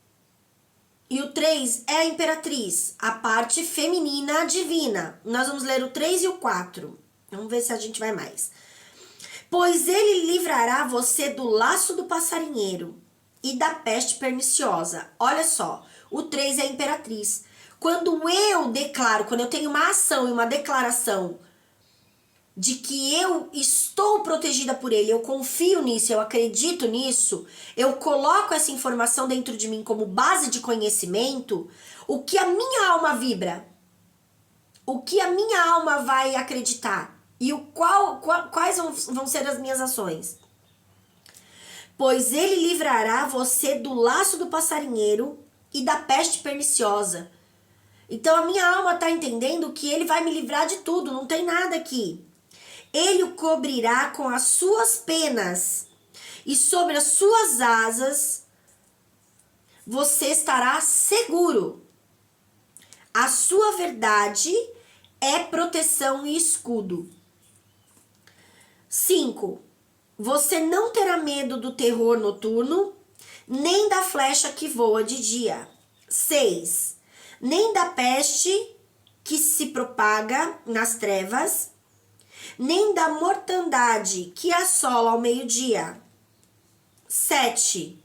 E o 3 é a imperatriz, a parte feminina divina. Nós vamos ler o 3 e o 4. Vamos ver se a gente vai mais. Pois ele livrará você do laço do passarinheiro e da peste perniciosa. Olha só, o 3 é a imperatriz. Quando eu declaro, quando eu tenho uma ação e uma declaração de que eu estou protegida por ele, eu confio nisso, eu acredito nisso, eu coloco essa informação dentro de mim como base de conhecimento, o que a minha alma vibra, o que a minha alma vai acreditar e quais vão ser as minhas ações. Pois ele livrará você do laço do passarinheiro e da peste perniciosa. Então a minha alma está entendendo que ele vai me livrar de tudo, não tem nada aqui. Ele o cobrirá com as suas penas e sobre as suas asas você estará seguro. A sua verdade é proteção e escudo. 5. Você não terá medo do terror noturno, nem da flecha que voa de dia. 6. Nem da peste que se propaga nas trevas, nem da mortandade que assola ao meio-dia. 7.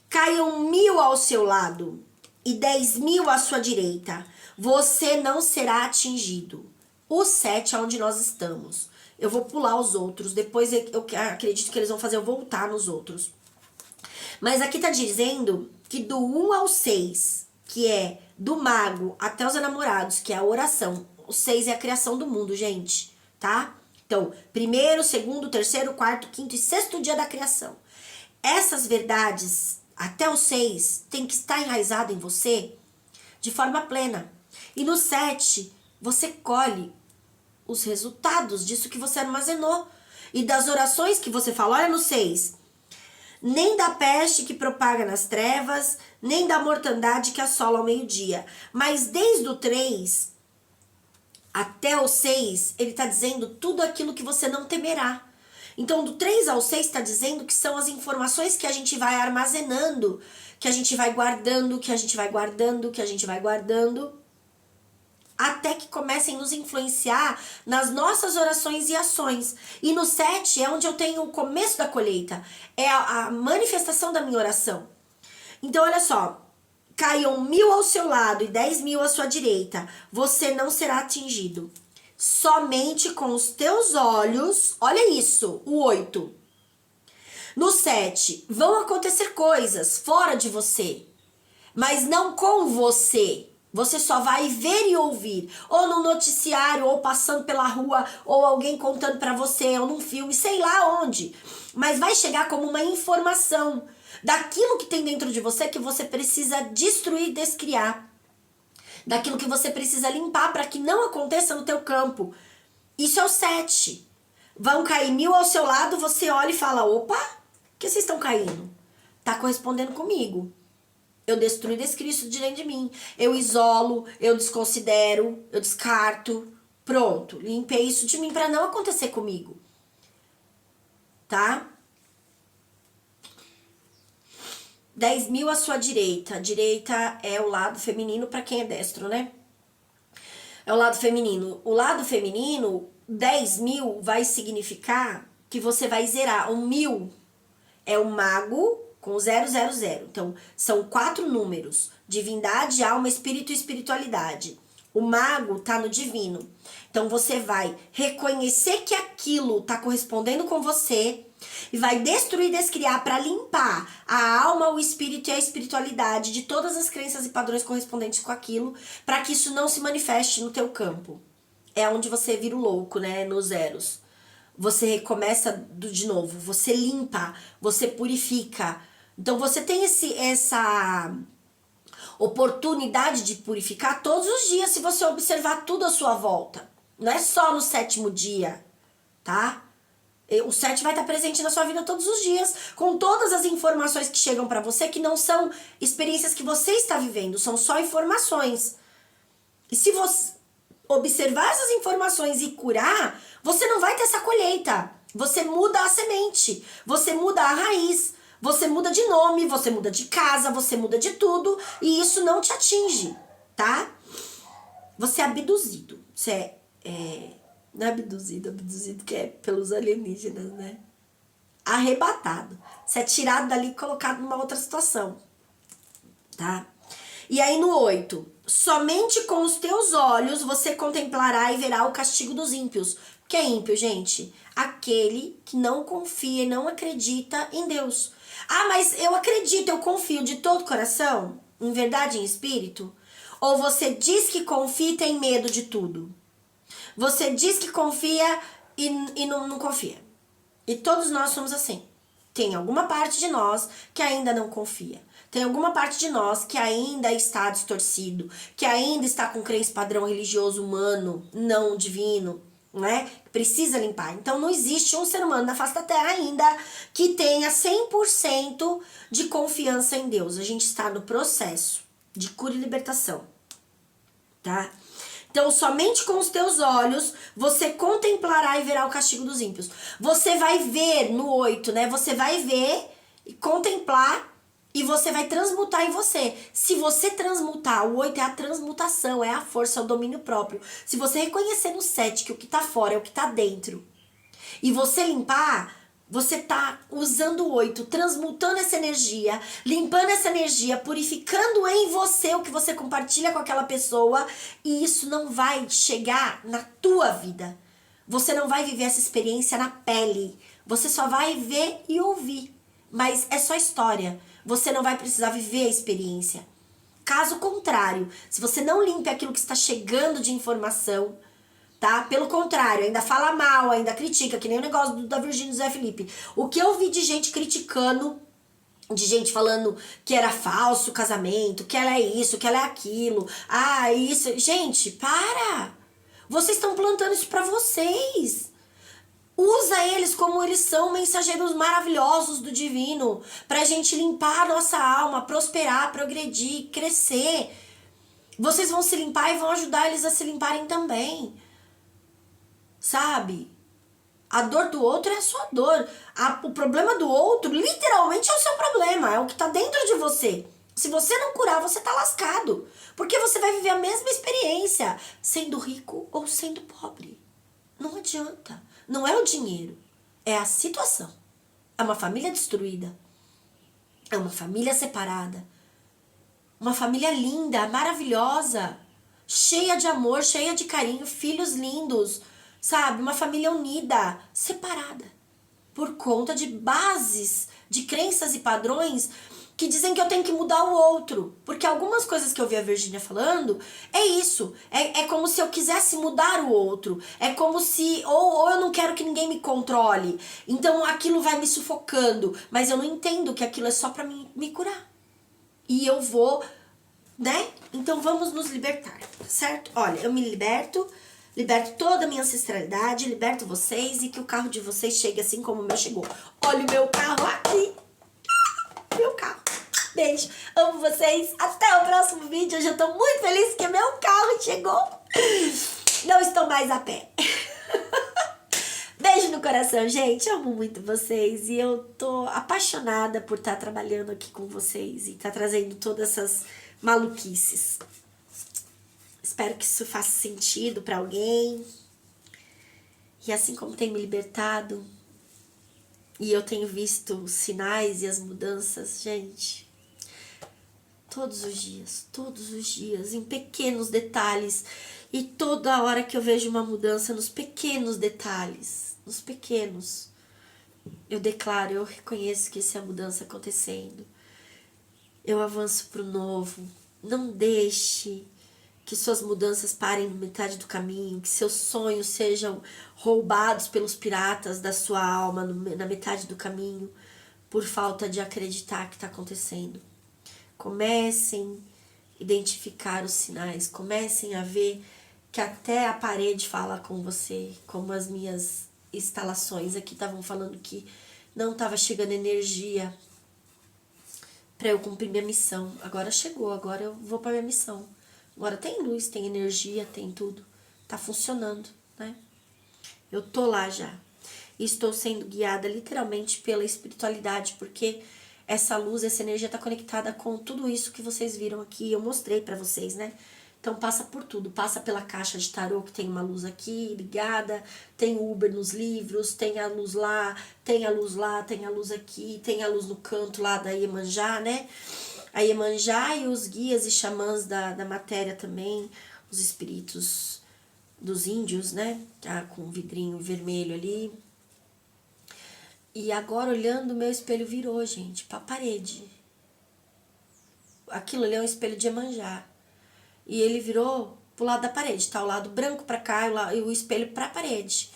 Caiam 1000 ao seu lado e 10.000 à sua direita. Você não será atingido. O 7 é onde nós estamos. Eu vou pular os outros. Depois eu acredito que eles vão fazer eu voltar nos outros. Mas aqui tá dizendo que do 1 ao 6, que é do mago até os enamorados, que é a oração. O 6 é a criação do mundo, gente. Tá? Então, primeiro, segundo, terceiro, quarto, quinto e sexto dia da criação. Essas verdades, até o 6, tem que estar enraizado em você de forma plena. E no 7, você colhe os resultados disso que você armazenou. E das orações que você fala. Olha no 6. Nem da peste que propaga nas trevas, nem da mortandade que assola ao meio-dia. Mas desde o 3... até o 6, ele está dizendo tudo aquilo que você não temerá. Então, do 3 ao 6 está dizendo que são as informações que a gente vai armazenando, que a gente vai guardando, que a gente vai guardando, que a gente vai guardando, até que comecem a nos influenciar nas nossas orações e ações. E no 7 é onde eu tenho o começo da colheita, é a manifestação da minha oração. Então, olha só. Caiam 1000 ao seu lado e 10.000 à sua direita, você não será atingido. Somente com os teus olhos, olha isso, o 8. No 7, vão acontecer coisas fora de você, mas não com você. Você só vai ver e ouvir, ou no noticiário, ou passando pela rua, ou alguém contando pra você, ou num filme, sei lá onde. Mas vai chegar como uma informação daquilo que tem dentro de você que você precisa destruir, descriar. Daquilo que você precisa limpar para que não aconteça no teu campo. Isso é o 7. Vão cair 1000 ao seu lado, você olha e fala, opa, o que vocês estão caindo? Tá correspondendo comigo. Eu destruo e descrio isso de dentro de mim. Eu isolo, eu desconsidero, eu descarto. Pronto, limpei isso de mim para não acontecer comigo. Tá? 10.000 à sua direita. A direita é o lado feminino para quem é destro, né? É o lado feminino. O lado feminino, 10.000 vai significar que você vai zerar. O 1000 é o mago com 000. Então, são 4 números. Divindade, alma, espírito e espiritualidade. O mago tá no divino. Então, você vai reconhecer que aquilo tá correspondendo com você e vai destruir e descriar para limpar a alma, o espírito e a espiritualidade de todas as crenças e padrões correspondentes com aquilo, para que isso não se manifeste no teu campo. É onde você vira o louco, né? Nos zeros. Você recomeça de novo, você limpa, você purifica. Então você tem essa oportunidade de purificar todos os dias se você observar tudo à sua volta. Não é só no 7º dia, tá? O 7 vai estar presente na sua vida todos os dias, com todas as informações que chegam para você, que não são experiências que você está vivendo, são só informações. E se você observar essas informações e curar, você não vai ter essa colheita. Você muda a semente, você muda a raiz, Você muda de nome, você muda de casa, você muda de tudo e isso não te atinge, tá? Você é abduzido. Você não é abduzido que é pelos alienígenas, né? Arrebatado. Você é tirado dali e colocado numa outra situação, tá? E aí no 8, somente com os teus olhos você contemplará e verá o castigo dos ímpios. O que é ímpio, gente? Aquele que não confia e não acredita em Deus. Ah, mas eu acredito, eu confio de todo o coração, em verdade e em espírito? Ou você diz que confia e tem medo de tudo? Você diz que confia e não confia. E todos nós somos assim. Tem alguma parte de nós que ainda não confia. Tem alguma parte de nós que ainda está distorcido, que ainda está com crença padrão religioso humano, não divino, né? Precisa limpar. Então não existe um ser humano na face da Terra ainda que tenha 100% de confiança em Deus. A gente está no processo de cura e libertação, tá? Então, somente com os teus olhos você contemplará e verá o castigo dos ímpios. Você vai ver no 8, né? Você vai ver e contemplar e você vai transmutar em você. Se você transmutar, o 8 é a transmutação, é a força, é o domínio próprio. Se você reconhecer no 7 que o que tá fora é o que tá dentro e você limpar, você tá usando o 8, transmutando essa energia, limpando essa energia, purificando em você o que você compartilha com aquela pessoa, e isso não vai chegar na tua vida. Você não vai viver essa experiência na pele. Você só vai ver e ouvir. Mas é só história. Você não vai precisar viver a experiência. Caso contrário, se você não limpa aquilo que está chegando de informação, tá? Pelo contrário, ainda fala mal, ainda critica, que nem o negócio da Virgínia e do Zé Felipe. O que eu vi de gente criticando, de gente falando que era falso o casamento, que ela é isso, que ela é aquilo, ah, isso. Gente, para! Vocês estão plantando isso pra vocês. Usa eles como eles são, mensageiros maravilhosos do divino, pra gente limpar a nossa alma, prosperar, progredir, crescer. Vocês vão se limpar e vão ajudar eles a se limparem também. Sabe? A dor do outro é a sua dor. O problema do outro, literalmente, é o seu problema. É o que tá dentro de você. Se você não curar, você tá lascado. Porque você vai viver a mesma experiência, sendo rico ou sendo pobre. Não adianta. Não é o dinheiro. É a situação. É uma família destruída. É uma família separada. Uma família linda, maravilhosa. Cheia de amor, cheia de carinho, filhos lindos. Sabe, uma família unida, separada, por conta de bases, de crenças e padrões que dizem que eu tenho que mudar o outro. Porque algumas coisas que eu vi a Virgínia falando, é isso. É como se eu quisesse mudar o outro. É como se, ou eu não quero que ninguém me controle. Então aquilo vai me sufocando. Mas eu não entendo que aquilo é só pra me curar. E eu vou, né? Então vamos nos libertar, certo? Olha, eu me liberto toda a minha ancestralidade, liberto vocês e que o carro de vocês chegue assim como o meu chegou. Olha o meu carro aqui. Meu carro. Beijo. Amo vocês. Até o próximo vídeo. Eu já tô muito feliz que meu carro chegou. Não estou mais a pé. Beijo no coração, gente. Eu amo muito vocês e eu tô apaixonada por estar trabalhando aqui com vocês e estar trazendo todas essas maluquices. Espero que isso faça sentido pra alguém. E assim como tem me libertado, e eu tenho visto os sinais e as mudanças, gente, todos os dias, em pequenos detalhes. E toda hora que eu vejo uma mudança nos pequenos detalhes, nos pequenos, eu declaro, eu reconheço que isso é a mudança acontecendo. Eu avanço pro novo. Não deixe que suas mudanças parem na metade do caminho, que seus sonhos sejam roubados pelos piratas da sua alma na metade do caminho, por falta de acreditar que está acontecendo. Comecem a identificar os sinais, comecem a ver que até a parede fala com você, como as minhas instalações aqui estavam falando que não estava chegando energia para eu cumprir minha missão. Agora chegou, agora eu vou para minha missão. Agora tem luz, tem energia, tem tudo. Tá funcionando, né? Eu tô lá já. E estou sendo guiada literalmente pela espiritualidade, porque essa luz, essa energia tá conectada com tudo isso que vocês viram aqui, eu mostrei pra vocês, né? Então passa por tudo, passa pela caixa de tarô que tem uma luz aqui ligada, tem o Uber nos livros, tem a luz lá, tem a luz lá, tem a luz aqui, tem a luz no canto lá da Iemanjá, né? A Iemanjá e os guias e xamãs da matéria também, os espíritos dos índios, né? Tá com um vidrinho vermelho ali. E agora olhando, o meu espelho virou, gente, pra parede. Aquilo ali é um espelho de Iemanjá. E ele virou pro lado da parede, tá? O lado branco pra cá e o espelho pra parede.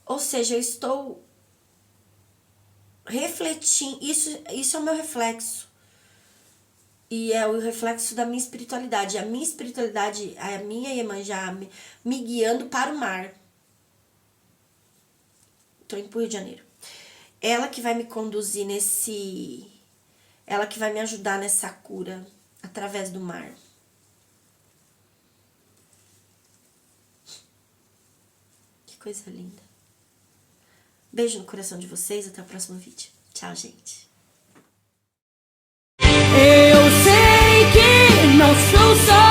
Ou seja, eu estou refletindo, isso é o meu reflexo. E é o reflexo da minha espiritualidade. A minha espiritualidade, a minha Iemanjá me guiando para o mar. Tô indo pro Rio de Janeiro. Ela que vai me conduzir ela que vai me ajudar nessa cura através do mar. Que coisa linda. Beijo no coração de vocês, até o próximo vídeo. Tchau, gente. Eu sei que não sou só